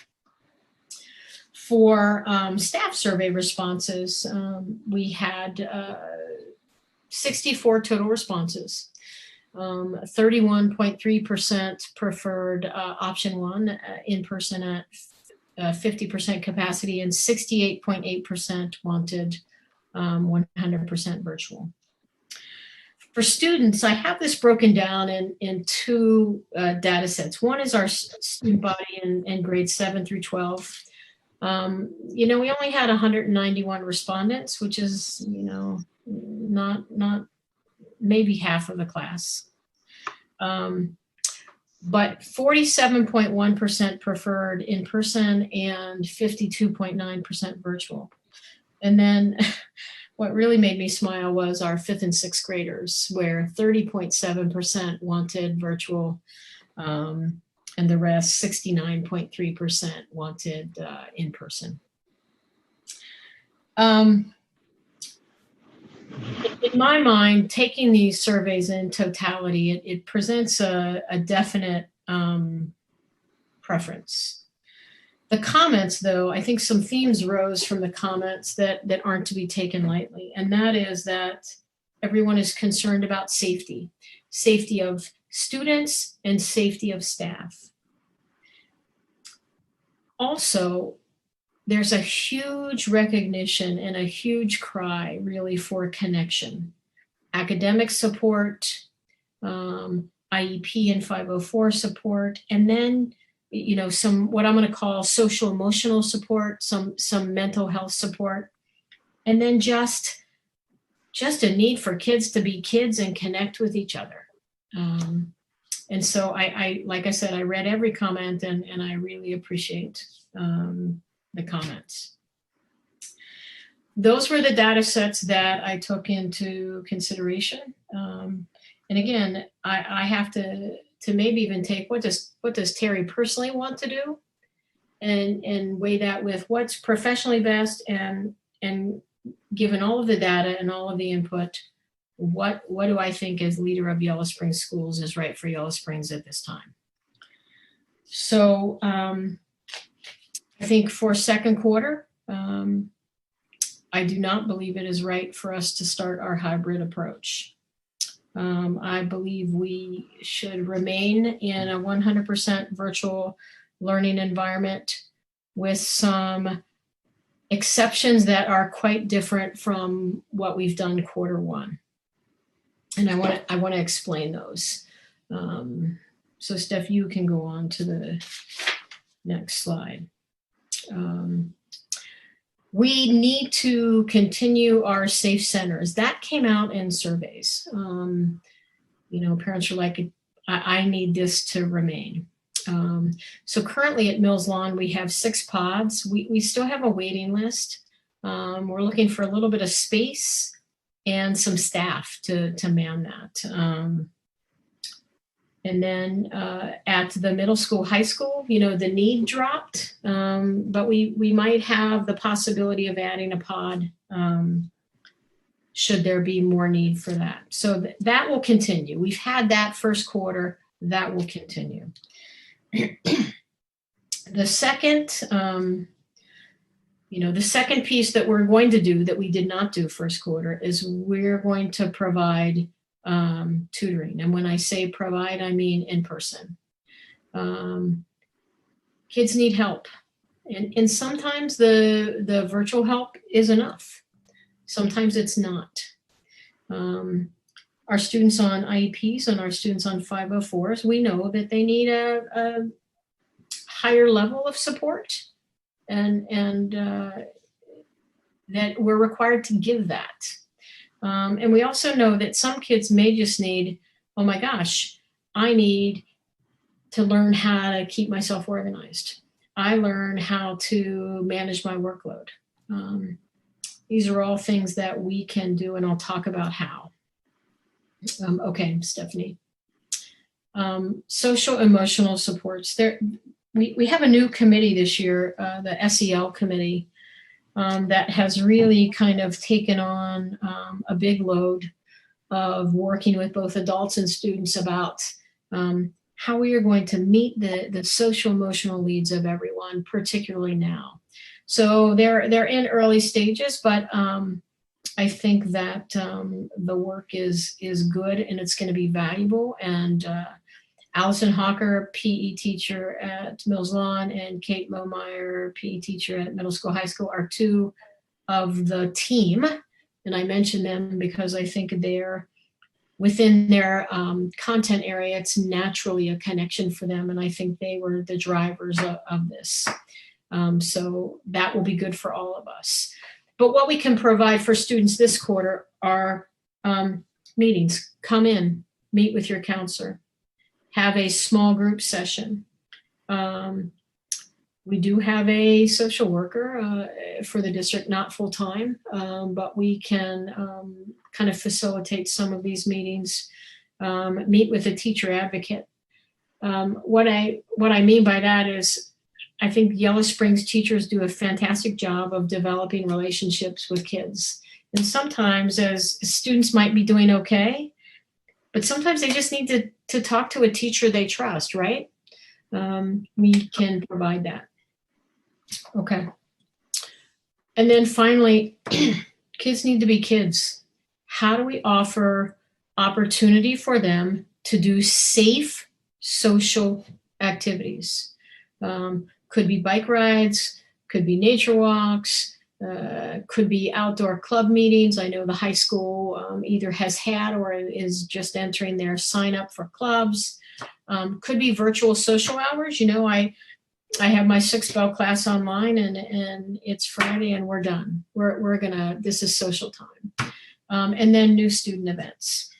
For staff survey responses, we had 64 total responses. 31.3% preferred option one, in person at 50% capacity, and 68.8% wanted 100% virtual. For students, I have this broken down in two data sets. One is our student body in grades 7 through 12. You know, we only had 191 respondents, which is, you know, not maybe half of the class. But 47.1% preferred in person and 52.9% virtual. And then what really made me smile was our 5th and 6th graders, where 30.7% wanted virtual, and the rest, 69.3%, wanted in person. In my mind, taking these surveys in totality, it presents a definite preference. The comments, though, I think some themes rose from the comments that aren't to be taken lightly, and that is that everyone is concerned about safety of students and safety of staff. also, there's a huge recognition and a huge cry really for connection, academic support, IEP and 504 support, and then, you know, some what I'm going to call social emotional support, some mental health support, and then just a need for kids to be kids and connect with each other. And so I like I said, I read every comment and I really appreciate the comments. Those were the data sets that I took into consideration. And again, I have to maybe even take what does Terry personally want to do, and weigh that with what's professionally best, and given all of the data and all of the input, what do I think as leader of Yellow Springs schools is right for Yellow Springs at this time. So I think for second quarter, I do not believe it is right for us to start our hybrid approach. I believe we should remain in a 100% virtual learning environment with some exceptions that are quite different from what we've done quarter one. And I want to explain those. So Steph, you can go on to the next slide. We need to continue our safe centers. That came out in surveys. You know, parents are like, I need this to remain. So currently at Mills Lawn, we have 6 pods. We still have a waiting list. We're looking for a little bit of space and some staff to man that. And then at the middle school, high school, you know, the need dropped, but we might have the possibility of adding a pod should there be more need for that. So that will continue. We've had that first quarter, that will continue. The second, the second piece that we're going to do that we did not do first quarter is we're going to provide tutoring. And when I say provide, I mean in person. Kids need help. And sometimes the virtual help is enough. Sometimes it's not. Our students on IEPs and our students on 504s, we know that they need a higher level of support, and that we're required to give that. And we also know that some kids may just need, oh my gosh, I need to learn how to keep myself organized. I learn how to manage my workload. These are all things that we can do, and I'll talk about how. Okay, Stephanie. Social emotional supports. We have a new committee this year, the SEL committee, that has really kind of taken on a big load of working with both adults and students about how we are going to meet the social emotional needs of everyone, particularly now. So they're in early stages, but I think that the work is good and it's going to be valuable. And Allison Hawker, PE teacher at Mills Lawn, and Kate Mohmeyer, PE teacher at Middle School, High School, are 2 of the team. And I mention them because I think they're within their content area, it's naturally a connection for them. And I think they were the drivers of this. So that will be good for all of us. But what we can provide for students this quarter are meetings. Come in, meet with your counselor, have a small group session. We do have a social worker for the district, not full time, but we can kind of facilitate some of these meetings. Meet with a teacher advocate. What I mean by that is, I think Yellow Springs teachers do a fantastic job of developing relationships with kids. And sometimes as students might be doing okay, but sometimes they just need to talk to a teacher they trust, right? We can provide that. Okay. And then finally, kids need to be kids. How do we offer opportunity for them to do safe social activities? Could be bike rides, could be nature walks, could be outdoor club meetings. I know the high school either has had or is just entering their sign up for clubs. Could be virtual social hours. You know, I have my 6 bell class online and it's Friday and we're done. This is social time. And then new student events.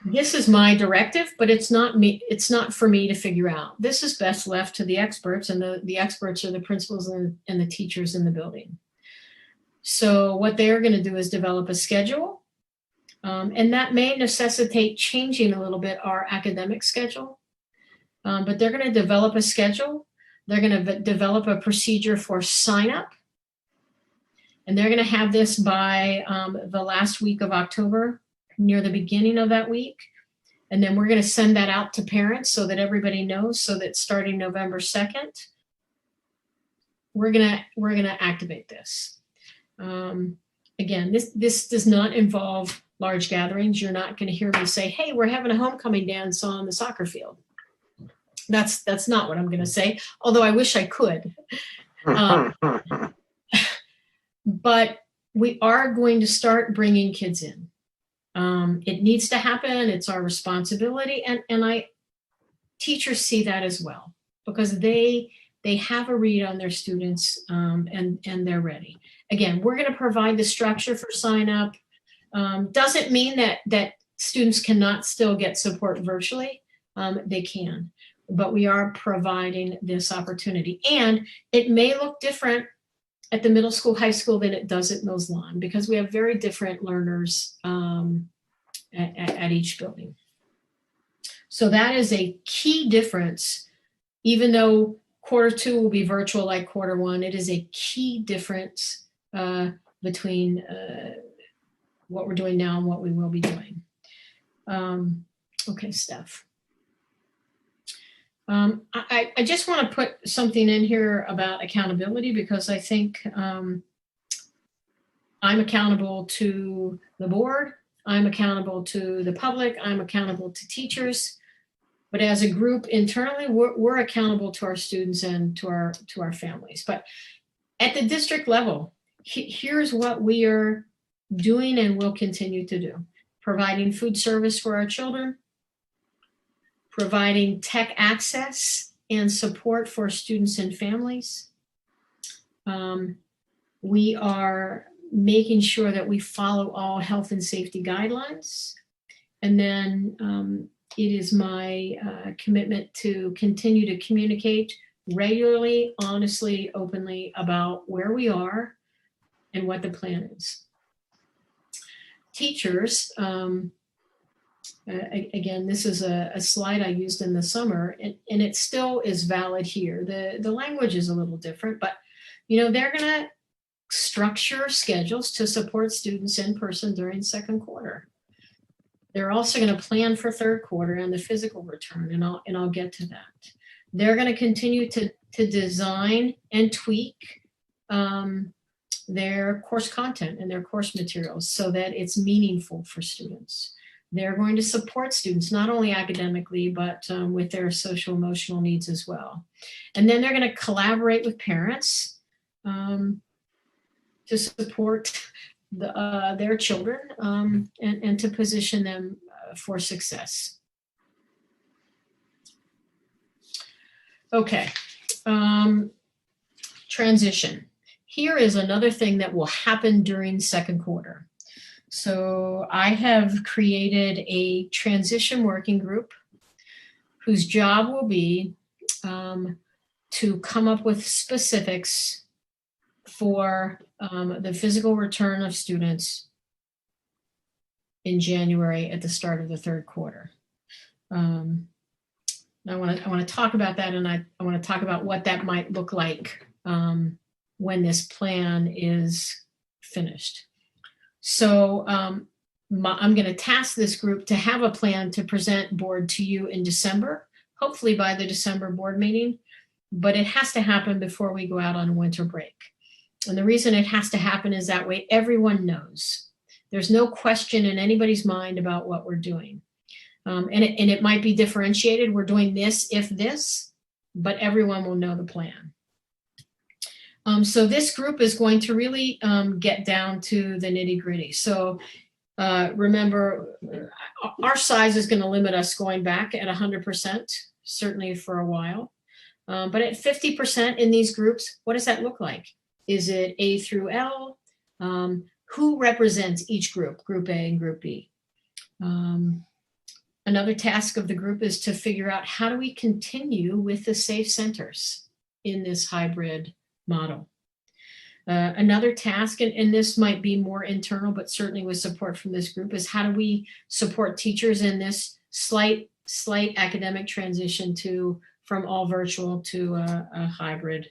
This is my directive, but it's not me. It's not for me to figure out. This is best left to the experts, and the experts are the principals and the teachers in the building. So what they're going to do is develop a schedule, and that may necessitate changing a little bit our academic schedule. But they're going to develop a schedule. They're going to develop a procedure for sign up, and they're going to have this by the last week of October, near the beginning of that week. And then we're going to send that out to parents so that everybody knows, so that starting November 2nd, we're going to activate this. Again, this does not involve large gatherings. You're not going to hear me say, hey, we're having a homecoming dance on the soccer field. That's not what I'm going to say, although I wish I could. But we are going to start bringing kids in. It needs to happen. It's our responsibility. And teachers see that as well, because they have a read on their students, and they're ready. Again, we're going to provide the structure for sign up. Doesn't mean that students cannot still get support virtually. They can, but we are providing this opportunity. And it may look different at the middle school, high school than it does at Mills Lawn, because we have very different learners at each building. So that is a key difference. Even though Q2 will be virtual like Q1, it is a key difference between what we're doing now and what we will be doing. Okay, Steph. I just want to put something in here about accountability, because I think I'm accountable to the board, I'm accountable to the public, I'm accountable to teachers, but as a group internally, we're accountable to our students and to our families. But at the district level, here's what we are doing and will continue to do: providing food service for our children, providing tech access and support for students and families. We are making sure that we follow all health and safety guidelines. And then it is my commitment to continue to communicate regularly, honestly, openly about where we are and what the plan is. Teachers, again, this is a slide I used in the summer, and it still is valid here. The language is a little different, but they're going to structure schedules to support students in person during second quarter. They're also going to plan for third quarter and the physical return, and I'll get to that. They're going to continue to design and tweak their course content and their course materials so that it's meaningful for students. They're going to support students, not only academically, but with their social emotional needs as well. And then they're going to collaborate with parents to support their children and to position them for success. Okay, transition. Here is another thing that will happen during second quarter. So I have created a transition working group whose job will be to come up with specifics for the physical return of students in January at the start of the third quarter. I want to talk about that, and I want to talk about what that might look like when this plan is finished. So I'm going to task this group to have a plan to present board to you in December, hopefully by the December board meeting, but it has to happen before we go out on winter break. And the reason it has to happen is that way everyone knows. There's no question in anybody's mind about what we're doing. And it might be differentiated. We're doing this if this, but everyone will know the plan. So this group is going to really get down to the nitty gritty. So remember, our size is going to limit us going back at 100%, certainly for a while. But at 50% in these groups, what does that look like? Is it A through L? Who represents each group, Group A and Group B? Another task of the group is to figure out how do we continue with the safe centers in this hybrid model. Another task, and this might be more internal, but certainly with support from this group, is how do we support teachers in this slight academic transition from all virtual to a hybrid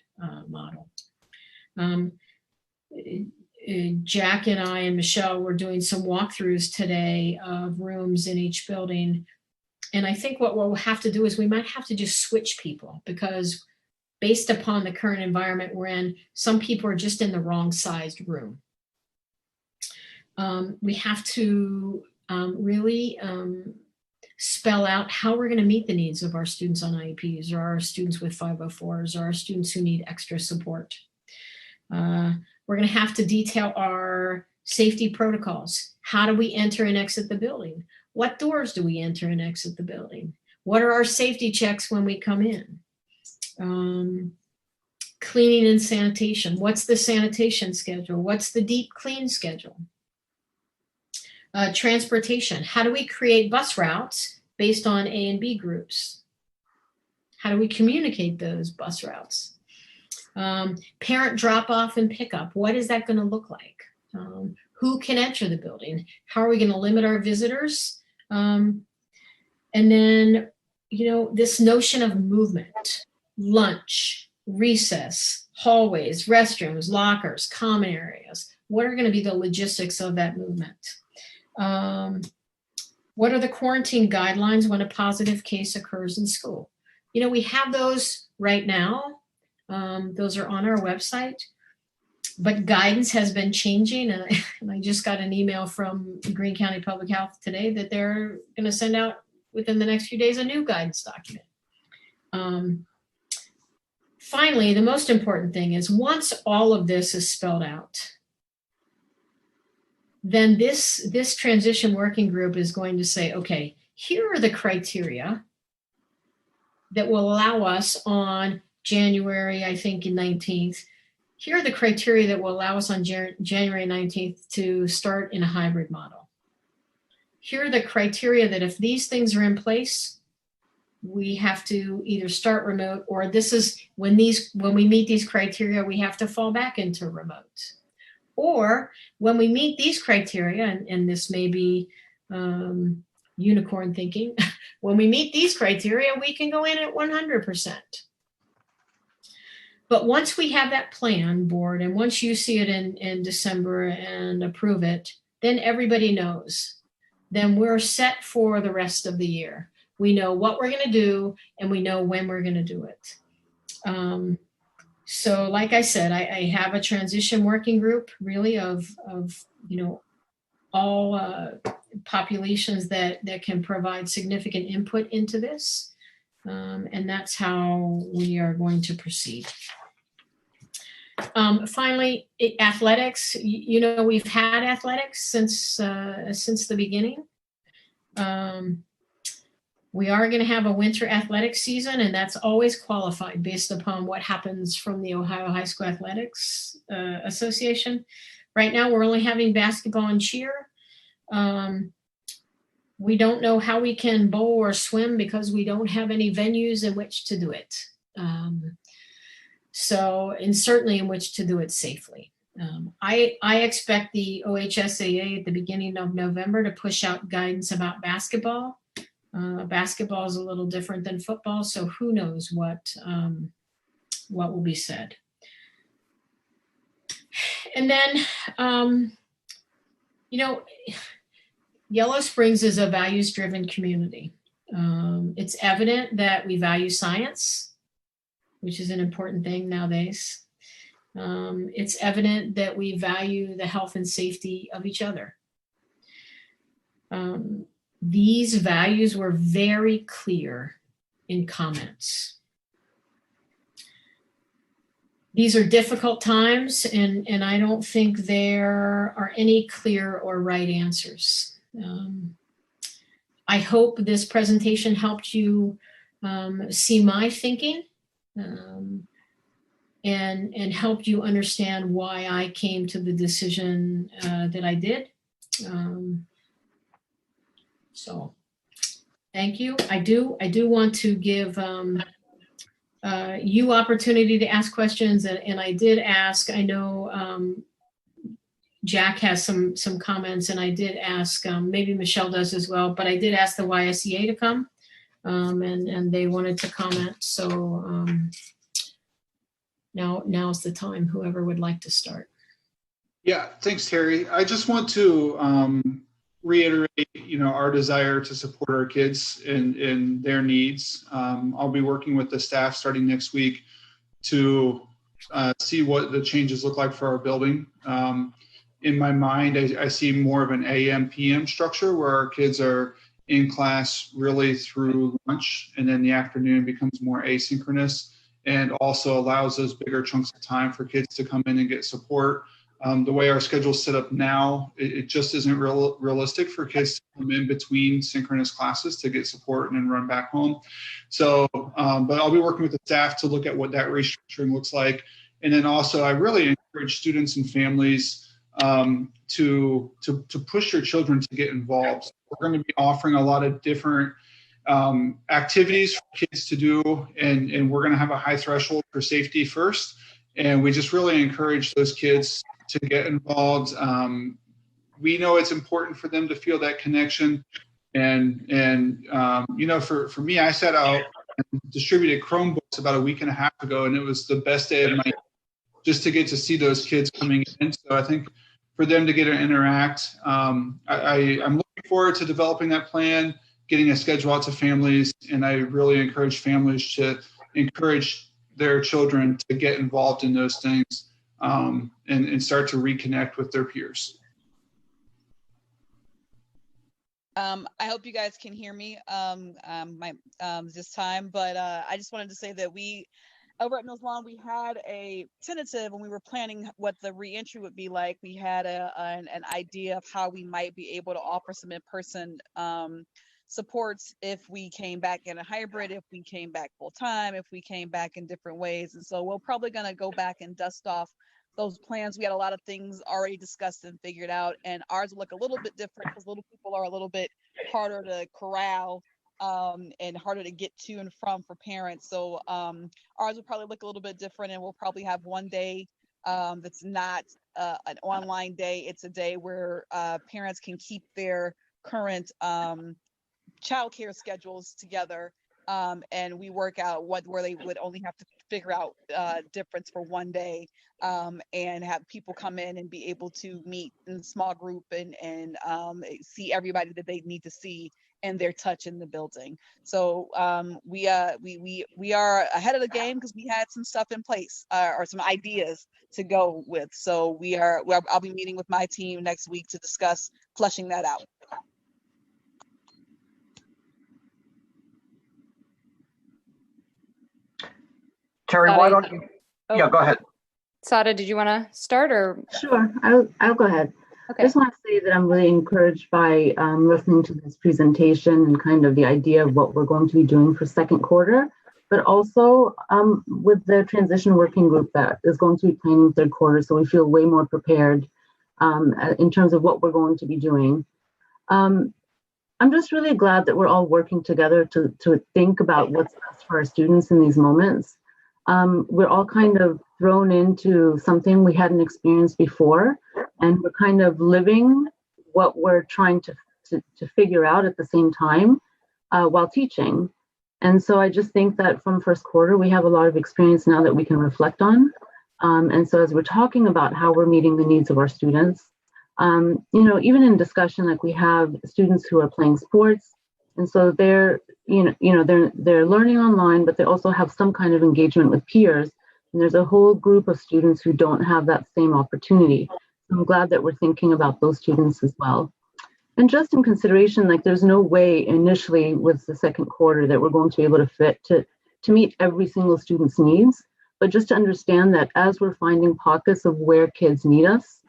model. Jack and I and Michelle were doing some walkthroughs today of rooms in each building. And I think what we'll have to do is we might have to just switch people, because based upon the current environment we're in, some people are just in the wrong sized room. We have to really spell out how we're going to meet the needs of our students on IEPs, or our students with 504s, or our students who need extra support. We're going to have to detail our safety protocols. How do we enter and exit the building? What doors do we enter and exit the building? What are our safety checks when we come in? Cleaning and sanitation. What's the sanitation schedule? What's the deep clean schedule? Transportation. How do we create bus routes based on A and B groups? How do we communicate those bus routes? Parent drop off and pickup. What is that going to look like? Who can enter the building? How are we going to limit our visitors? And then, this notion of movement, lunch, recess, hallways, restrooms, lockers, common areas. What are going to be the logistics of that movement? What are the quarantine guidelines when a positive case occurs in school? We have those right now. Those are on our website, but guidance has been changing. And I just got an email from Greene County Public Health today that they're going to send out within the next few days a new guidance document. Finally, the most important thing is once all of this is spelled out, then this transition working group is going to say, okay, here are the criteria that will allow us on January, I think, 19th. Here are the criteria that will allow us on January 19th to start in a hybrid model. Here are the criteria that if these things are in place, we have to either start remote, or this is when we meet these criteria, we have to fall back into remote. Or when we meet these criteria, and this may be unicorn thinking, when we meet these criteria, we can go in at 100%. But once we have that plan board, and once you see it in December and approve it, then everybody knows. Then we're set for the rest of the year. We know what we're going to do, and we know when we're going to do it. So like I said, I have a transition working group really of all populations that can provide significant input into this. And that's how we are going to proceed. Finally, athletics. We've had athletics since the beginning. We are going to have a winter athletics season, and that's always qualified based upon what happens from the Ohio High School Athletics Association. Right now, we're only having basketball and cheer. We don't know how we can bowl or swim because we don't have any venues in which to do it. And certainly in which to do it safely. I expect the OHSAA at the beginning of November to push out guidance about basketball. Basketball is a little different than football, so who knows what will be said. And then, Yellow Springs is a values-driven community. It's evident that we value science, which is an important thing nowadays. It's evident that we value the health and safety of each other. these values were very clear in comments. These are difficult times, and I don't think there are any clear or right answers. I hope this presentation helped you see my thinking and helped you understand why I came to the decision that I did. So thank you. I do want to give you opportunity to ask questions, and I did ask. I know Jack has some comments, and I did ask. Maybe Michelle does as well, but I did ask the YSEA to come, and they wanted to comment. So now's the time. Whoever would like to start. Yeah, thanks, Terry. I just want to reiterate, our desire to support our kids in their needs. I'll be working with the staff starting next week to see what the changes look like for our building. In my mind, I see more of an AM/PM structure where our kids are in class really through lunch, and then the afternoon becomes more asynchronous, and also allows those bigger chunks of time for kids to come in and get support. The way our schedule is set up now, it just isn't realistic for kids to come in between synchronous classes to get support and then run back home. So, but I'll be working with the staff to look at what that restructuring looks like. And then also, I really encourage students and families to push your children to get involved. We're going to be offering a lot of different activities for kids to do, and we're going to have a high threshold for safety first. And we just really encourage those kids to get involved. We know it's important for them to feel that connection. And for me, I set out and distributed Chromebooks about a week and a half ago, and it was the best day of my just to get to see those kids coming in. So I think for them to get to interact, I'm looking forward to developing that plan, getting a schedule out to families, and I really encourage families to encourage their children to get involved in those things and start to reconnect with their peers. I hope you guys can hear me this time, but I just wanted to say that we, over at Mills Lawn, we had a tentative when we were planning what the reentry would be like. We had an idea of how we might be able to offer some in-person supports if we came back in a hybrid, if we came back full time, if we came back in different ways. And so we're probably going to go back and dust off those plans. We had a lot of things already discussed and figured out, and ours will look a little bit different because little people are a little bit harder to corral and harder to get to and from for parents. So ours will probably look a little bit different, and we'll probably have one day that's not an online day. It's a day where parents can keep their current childcare schedules together, and we work out where they would only have to figure out difference for one day, and have people come in and be able to meet in a small group and see everybody that they need to see and their touch in the building. So we are ahead of the game because we had some stuff in place or some ideas to go with. So I'll be meeting with my team next week to discuss fleshing that out. Terry, why don't you? Yeah, go ahead. Sada, did you want to start or? Sure, I'll go ahead. Okay. I just want to say that I'm really encouraged by listening to this presentation and kind of the idea of what we're going to be doing for second quarter, but also with the transition working group that is going to be planning third quarter, so we feel way more prepared in terms of what we're going to be doing. I'm just really glad that we're all working together to think about what's best for our students in these moments. We're all kind of thrown into something we hadn't experienced before, and we're kind of living what we're trying to figure out at the same time while teaching. And so I just think that from first quarter, we have a lot of experience now that we can reflect on. And so as we're talking about how we're meeting the needs of our students, even in discussion, like we have students who are playing sports, and so they're learning online, but they also have some kind of engagement with peers. And there's a whole group of students who don't have that same opportunity. So I'm glad that we're thinking about those students as well. And just in consideration, like there's no way initially with the second quarter that we're going to be able to fit to meet every single student's needs, but just to understand that as we're finding pockets of where kids need us,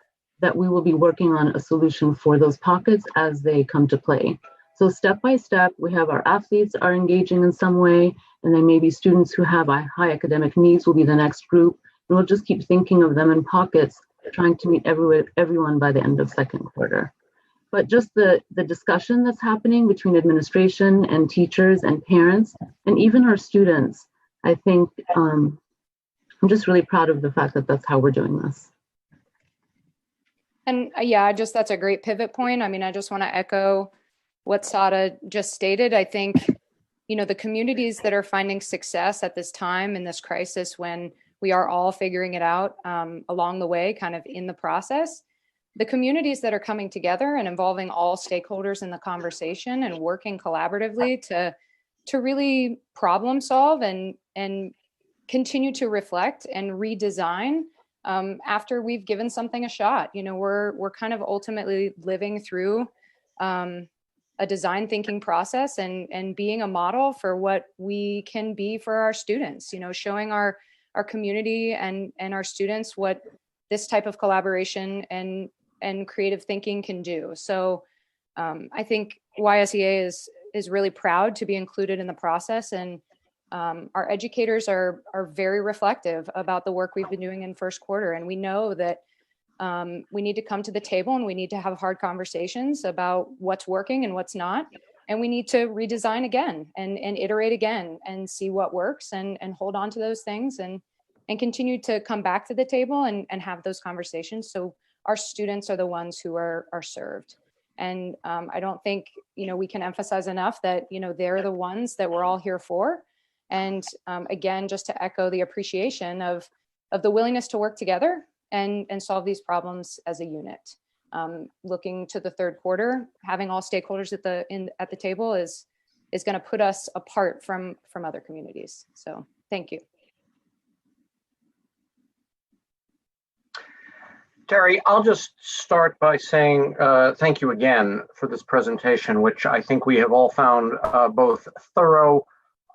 that we will be working on a solution for those pockets as they come to play. So step by step, we have our athletes are engaging in some way, and then maybe students who have high academic needs will be the next group. And we'll just keep thinking of them in pockets, trying to meet everyone by the end of second quarter. But just the discussion that's happening between administration and teachers and parents, and even our students, I think I'm just really proud of the fact that that's how we're doing this. And yeah, that's a great pivot point. I mean, I just want to echo what Sada just stated. I think, the communities that are finding success at this time in this crisis, when we are all figuring it out along the way, kind of in the process, the communities that are coming together and involving all stakeholders in the conversation and working collaboratively to really problem solve and continue to reflect and redesign after we've given something a shot. We're kind of ultimately living through a design thinking process and being a model for what we can be for our students, showing our community and our students what this type of collaboration and creative thinking can do. So I think YSEA is really proud to be included in the process, and our educators are very reflective about the work we've been doing in first quarter. And we know that we need to come to the table and we need to have hard conversations about what's working and what's not. And we need to redesign again and iterate again and see what works and hold on to those things and continue to come back to the table and have those conversations. So our students are the ones who are served. And I don't think, we can emphasize enough that, they're the ones that we're all here for. And again, just to echo the appreciation of the willingness to work together and solve these problems as a unit. Looking to the third quarter, having all stakeholders at the table is going to put us apart from other communities. So thank you. Terry, I'll just start by saying thank you again for this presentation, which I think we have all found both thorough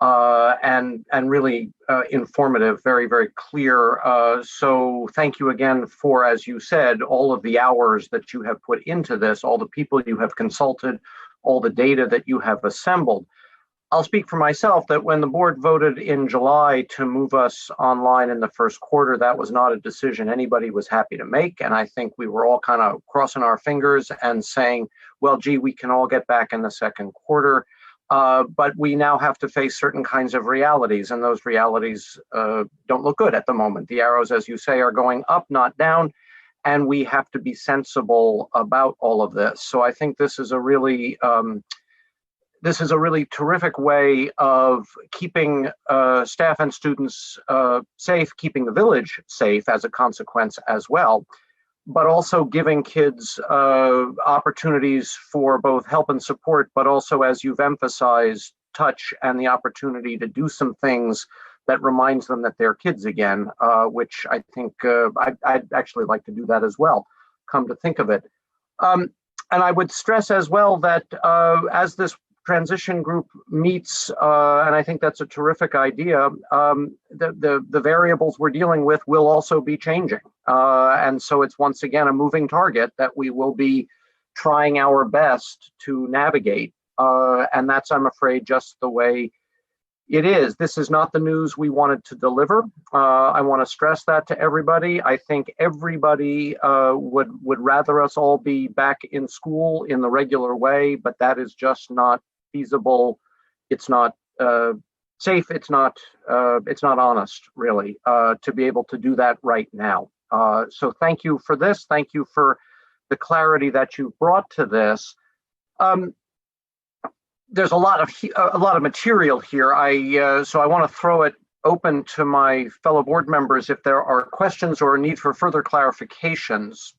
and really informative, very, very clear. So thank you again for, as you said, all of the hours that you have put into this, all the people you have consulted, all the data that you have assembled. I'll speak for myself that when the board voted in July to move us online in the first quarter, that was not a decision anybody was happy to make. And I think we were all kind of crossing our fingers and saying, well, gee, we can all get back in the second quarter. But we now have to face certain kinds of realities, and those realities don't look good at the moment. The arrows, as you say, are going up, not down, and we have to be sensible about all of this. So I think this is a really terrific way of keeping staff and students safe, keeping the village safe as a consequence as well, but also giving kids opportunities for both help and support, but also, as you've emphasized, touch and the opportunity to do some things that reminds them that they're kids again, which I think I'd actually like to do that as well, come to think of it. And I would stress as well that as this transition group meets, and I think that's a terrific idea, the variables we're dealing with will also be changing. And so it's once again a moving target that we will be trying our best to navigate. And that's, I'm afraid, just the way it is. This is not the news we wanted to deliver. I want to stress that to everybody. I think everybody would rather us all be back in school in the regular way, but that is just not feasible. It's not safe. It's not honest, really, to be able to do that right now. So thank you for this. Thank you for the clarity that you brought to this. There's a lot of material here. So I want to throw it open to my fellow board members if there are questions or a need for further clarifications.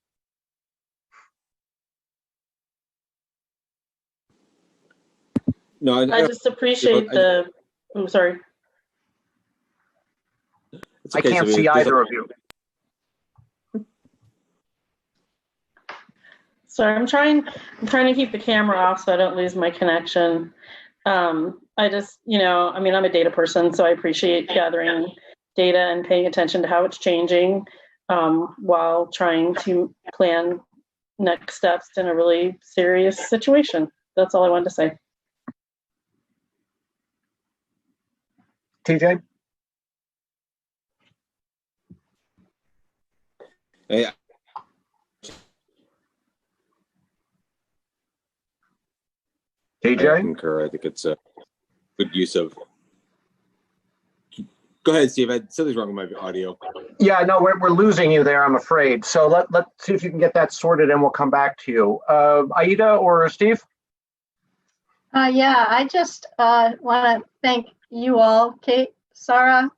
No, I just appreciate I'm sorry. I can't see either of you. Sorry, I'm trying to keep the camera off so I don't lose my connection. I just, I mean, I'm a data person, so I appreciate gathering data and paying attention to how it's changing while trying to plan next steps in a really serious situation. That's all I wanted to say. TJ? Hey, I TJ? concur. I think it's a good use of. Go ahead, Steve. Something's wrong with my audio. Yeah, no, we're losing you there, I'm afraid. So let's see if you can get that sorted and we'll come back to you. Aida or Steve? Yeah, I just want to thank you all, Kate, Sarah,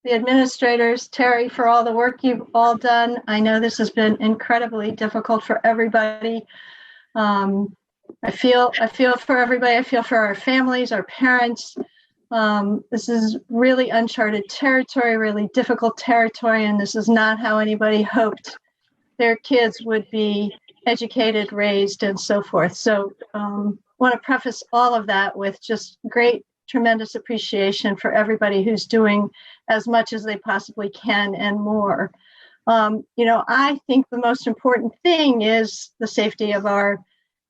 the administrators, Terry, for all the work you've all done. I know this has been incredibly difficult for everybody. I feel for everybody. I feel for our families, our parents. This is really uncharted territory, really difficult territory, and this is not how anybody hoped their kids would be educated, raised, and so forth. So want to preface all of that with just great, tremendous appreciation for everybody who's doing as much as they possibly can and more. I think the most important thing is the safety of our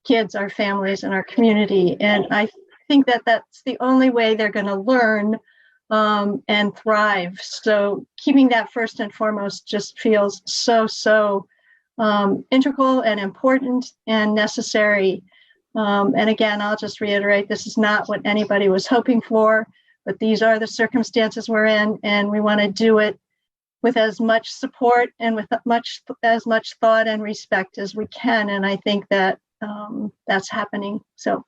kids, our families, and our community. And I think that that's the only way they're going to learn and thrive. So keeping that first and foremost just feels so integral and important and necessary. And again, I'll just reiterate, this is not what anybody was hoping for, but these are the circumstances we're in, and we want to do it with as much support and with as much thought and respect as we can. And I think that that's happening. So.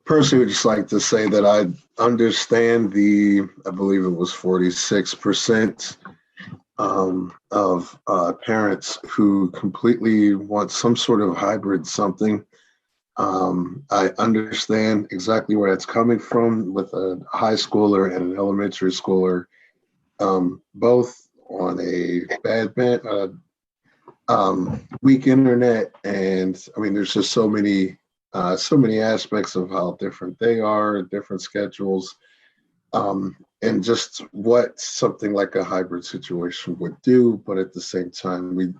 Personally, would just like to say that I understand I believe it was 46% of parents who completely want some sort of hybrid something. I understand exactly where it's coming from with a high schooler and an elementary schooler, both on a weak internet. And I mean, there's just so many aspects of how different they are, different schedules, and just what something like a hybrid situation would do. But at the same time,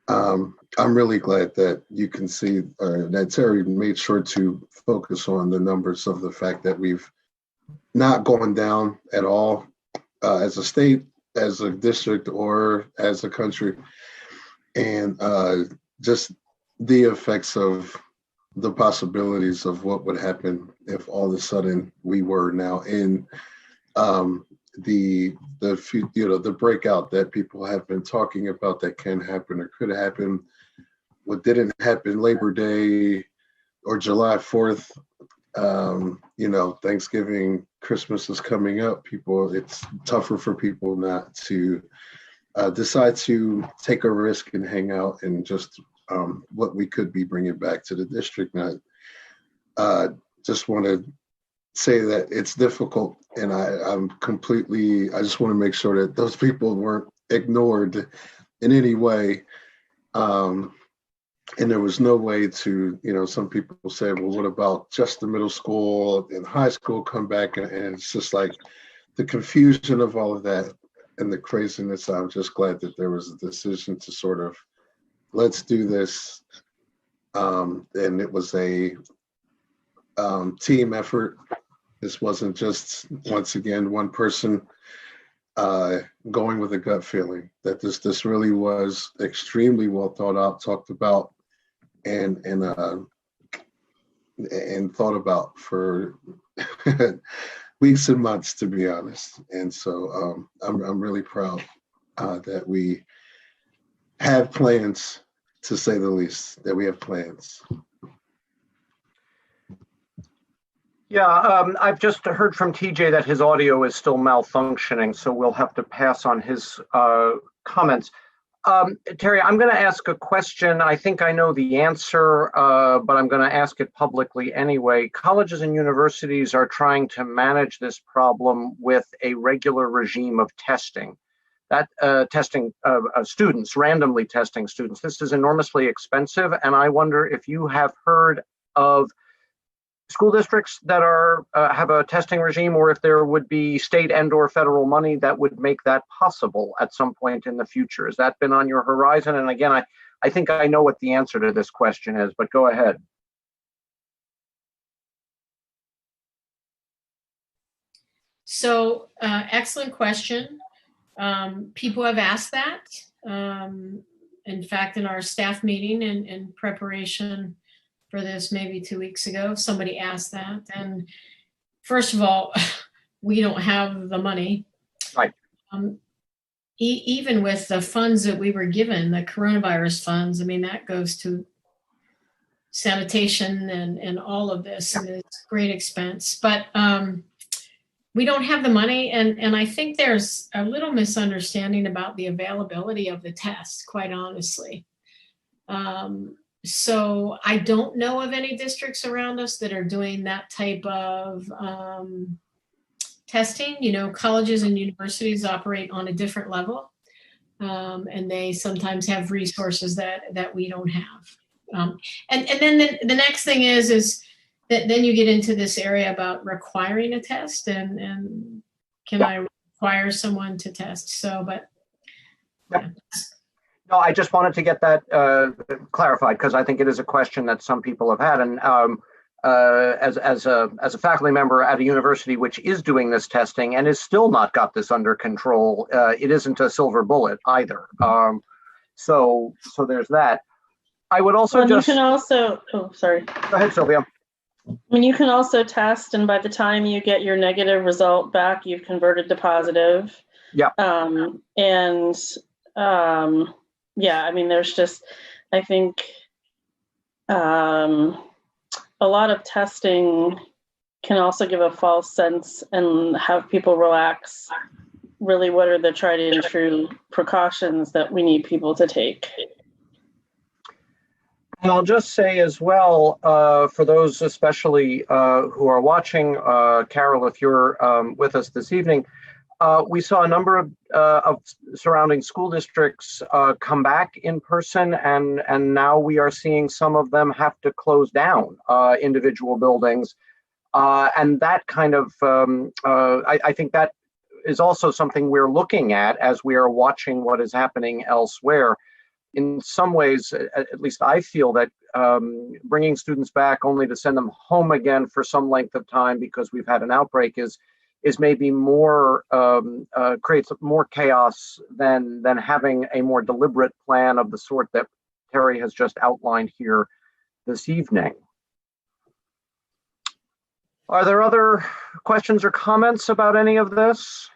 I'm really glad that you can see that Terry made sure to focus on the numbers of the fact that we've not gone down at all as a state, as a district, or as a country. And just the effects of the possibilities of what would happen if all of a sudden we were now in the breakout that people have been talking about that can happen or could happen. What didn't happen Labor Day or July 4th, Thanksgiving, Christmas is coming up. It's tougher for people not to decide to take a risk and hang out and just what we could be bringing back to the district. And I just want to say that it's difficult, and I just want to make sure that those people weren't ignored in any way. And there was no way to, some people say, well, what about just the middle school and high school come back? And it's just like the confusion of all of that and the craziness. I'm just glad that there was a decision to sort of, let's do this. And it was a team effort. This wasn't just, once again, one person going with a gut feeling. That this really was extremely well thought out, talked about, and thought about for weeks and months, to be honest. And so I'm really proud that we have plans, to say the least, that we have plans. Yeah, I've just heard from TJ that his audio is still malfunctioning, so we'll have to pass on his comments. Terry, I'm going to ask a question. I think I know the answer, but I'm going to ask it publicly anyway. Colleges and universities are trying to manage this problem with a regular regime of testing. testing students, randomly testing students. This is enormously expensive, and I wonder if you have heard of school districts that are have a testing regime, or if there would be state and/or federal money that would make that possible at some point in the future. Has that been on your horizon? And again, I think I know what the answer to this question is, but go ahead. So, excellent question. People have asked that. In fact, in our staff meeting in preparation for this maybe 2 weeks ago, somebody asked that. And first of all, we don't have the money. Right. Even with the funds that we were given, the coronavirus funds, I mean, that goes to sanitation and all of this, and it's great expense. But we don't have the money, and I think there's a little misunderstanding about the availability of the test, quite honestly. So I don't know of any districts around us that are doing that type of testing. You know, colleges and universities operate on a different level, and they sometimes have resources that we don't have. And then the next thing is that then you get into this area about requiring a test and can I require someone to test? So, but. Yep. No, I just wanted to get that clarified, because I think it is a question that some people have had. And as a faculty member at a university which is doing this testing and is still not got this under control, it isn't a silver bullet either. So there's that. I would also you can also, oh, sorry. Go ahead, Sylvia. I mean, you can also test, and by the time you get your negative result back, you've converted to positive. Yeah. Yeah, I mean, there's just, I think, a lot of testing can also give a false sense and have people relax. Really, what are the tried and true precautions that we need people to take? And I'll just say as well, for those especially who are watching, Carol, if you're with us this evening, we saw a number of surrounding school districts come back in person, and now we are seeing some of them have to close down individual buildings. And that kind of, I think that is also something we're looking at as we are watching what is happening elsewhere. In some ways, at least I feel that bringing students back only to send them home again for some length of time because we've had an outbreak is maybe more creates more chaos than having a more deliberate plan of the sort that Terry has just outlined here this evening. Are there other questions or comments about any of this?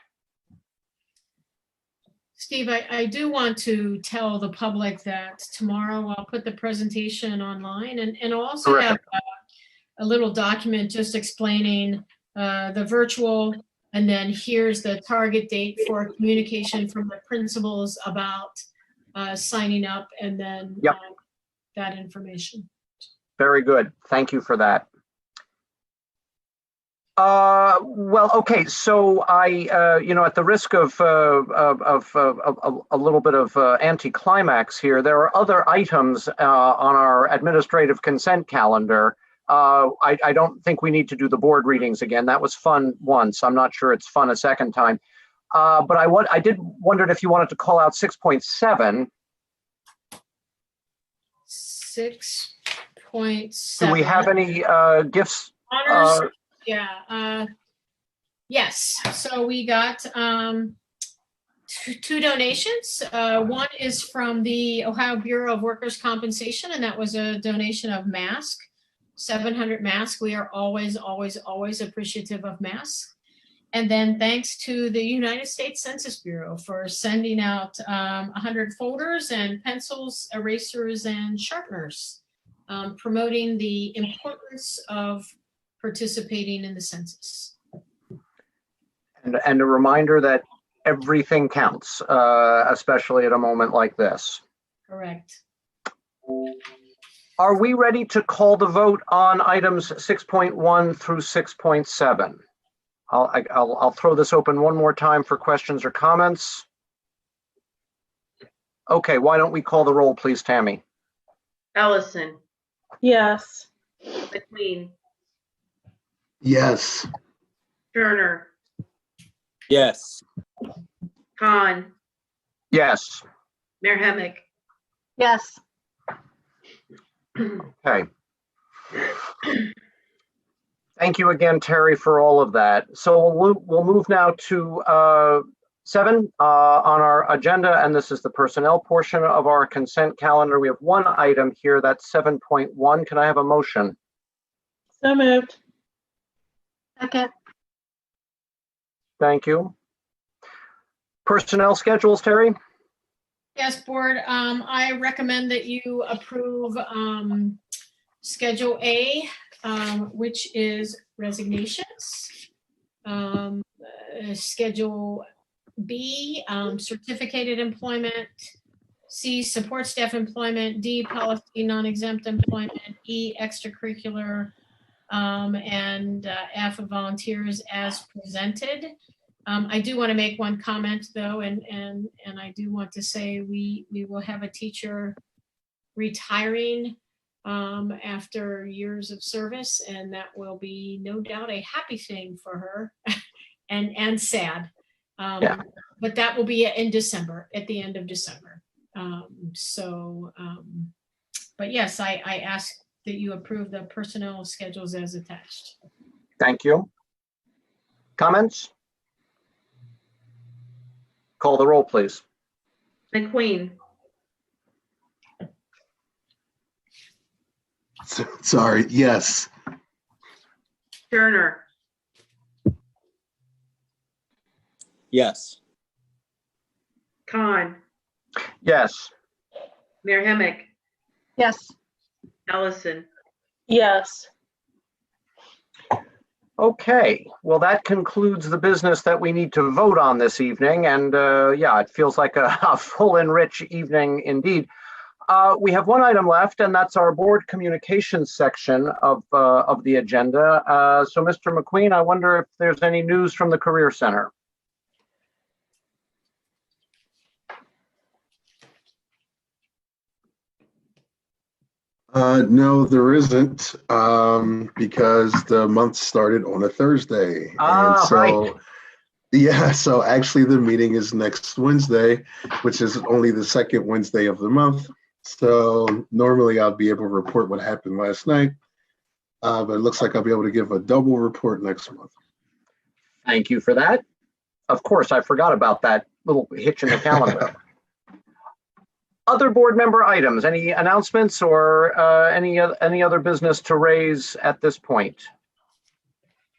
Steve, I do want to tell the public that tomorrow I'll put the presentation online, and I'll also have a little document just explaining the virtual, and then here's the target date for communication from the principals about signing up, and then that information. Very good. Thank you for that. Well, okay. So I, at the risk of a little bit of anticlimax here, there are other items on our administrative consent calendar. I don't think we need to do the board readings again. That was fun once. I'm not sure it's fun a second time. But I did wondered if you wanted to call out 6.7. 6.7. Do we have any gifts? Honors. Yeah. Yes. So we got two donations. One is from the Ohio Bureau of Workers' Compensation, and that was a donation of masks, 700 masks. We are always, always, always appreciative of masks. And then thanks to the United States Census Bureau for sending out 100 folders and pencils, erasers, and sharpeners, promoting the importance of participating in the census. And a reminder that everything counts, especially at a moment like this. Correct. Are we ready to call the vote on items 6.1 through 6.7? I'll throw this open one more time for questions or comments. Okay, why don't we call the roll, please, Tammy? Ellison, Yes. McQueen, Yes. Turner, Yes. Khan, Yes. Mayor Hemick. Yes. Okay. Thank you again, Terry, for all of that. So we'll move now to 7 on our agenda, and this is the personnel portion of our consent calendar. We have one item here, that's 7.1. Can I have a motion? So moved. Second. Thank you. Personnel schedules, Terry? Yes, board, I recommend that you approve Schedule A, which is resignations. Schedule B, certificated employment. C, support staff employment. D, policy non-exempt employment. E, extracurricular, and F, volunteers as presented. I do want to make one comment though, and I do want to say we will have a teacher retiring after years of service, and that will be no doubt a happy thing for her and sad. Yeah. But that will be in December, at the end of December. But yes, I ask that you approve the personnel schedules as attached. Thank you. Comments? Call the roll, please. McQueen, Sorry. Yes. Turner, Yes. Khan, Yes. Mayor Hemick, Yes. Ellison. Yes. Okay, well, that concludes the business that we need to vote on this evening. And yeah, it feels like a full and rich evening indeed. We have one item left, and that's our board communications section of the agenda. So, Mr. McQueen, I wonder if there's any news from the Career Center. No, there isn't, because the month started on a Thursday. Right. Yeah, so actually the meeting is next Wednesday, which is only the second Wednesday of the month. So normally I'll be able to report what happened last night, but it looks like I'll be able to give a double report next month. Thank you for that. Of course, I forgot about that little hitch in the calendar. Other board member items, any announcements or any other business to raise at this point?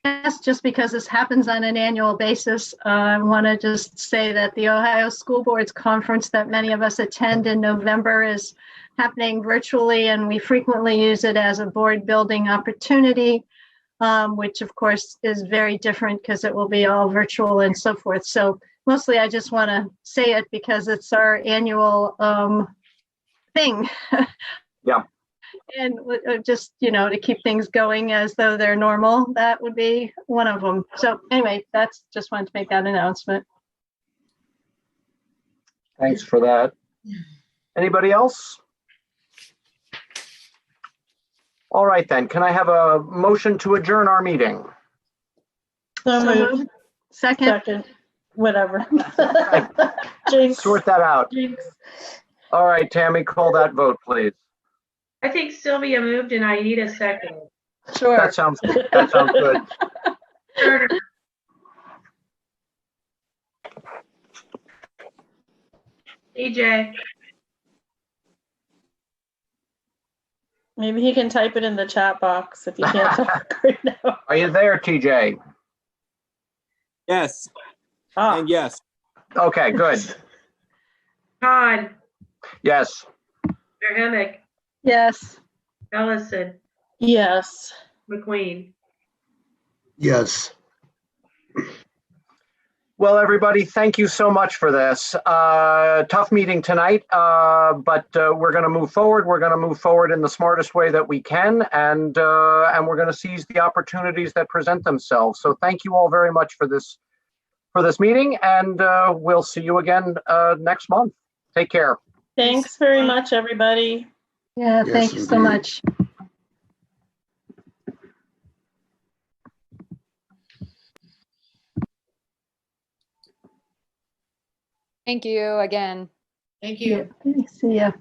Yes, just because this happens on an annual basis, I want to just say that the Ohio School Boards Conference that many of us attend in November is happening virtually, and we frequently use it as a board building opportunity, which of course is very different because it will be all virtual and so forth. So mostly I just want to say it because it's our annual thing. Yeah. And just, to keep things going as though they're normal, that would be one of them. So anyway, that's just wanted to make that announcement. Thanks for that. Anybody else? All right, then. Can I have a motion to adjourn our meeting? So moved. Second. Second. Whatever. Jinx. Sort that out. Jinx. All right, Tammy, call that vote, please. I think Sylvia moved and I need a second. Sure. That sounds good. Turner, TJ, Maybe he can type it in the chat box if you can't talk right now. Are you there, TJ? Yes. Ah, And yes. Okay, good. Khan, Yes. Mayor Hemick, Yes. Ellison, yes. McQueen. Yes. Well, everybody, thank you so much for this. Tough meeting tonight, but we're going to move forward. We're going to move forward in the smartest way that we can, and we're going to seize the opportunities that present themselves. So thank you all very much for this meeting, and we'll see you again next month. Take care. Thanks very much, everybody. Yeah, Yes, thank you so indeed. much. Thank you again. Thank you. Yeah, see ya.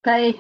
Bye.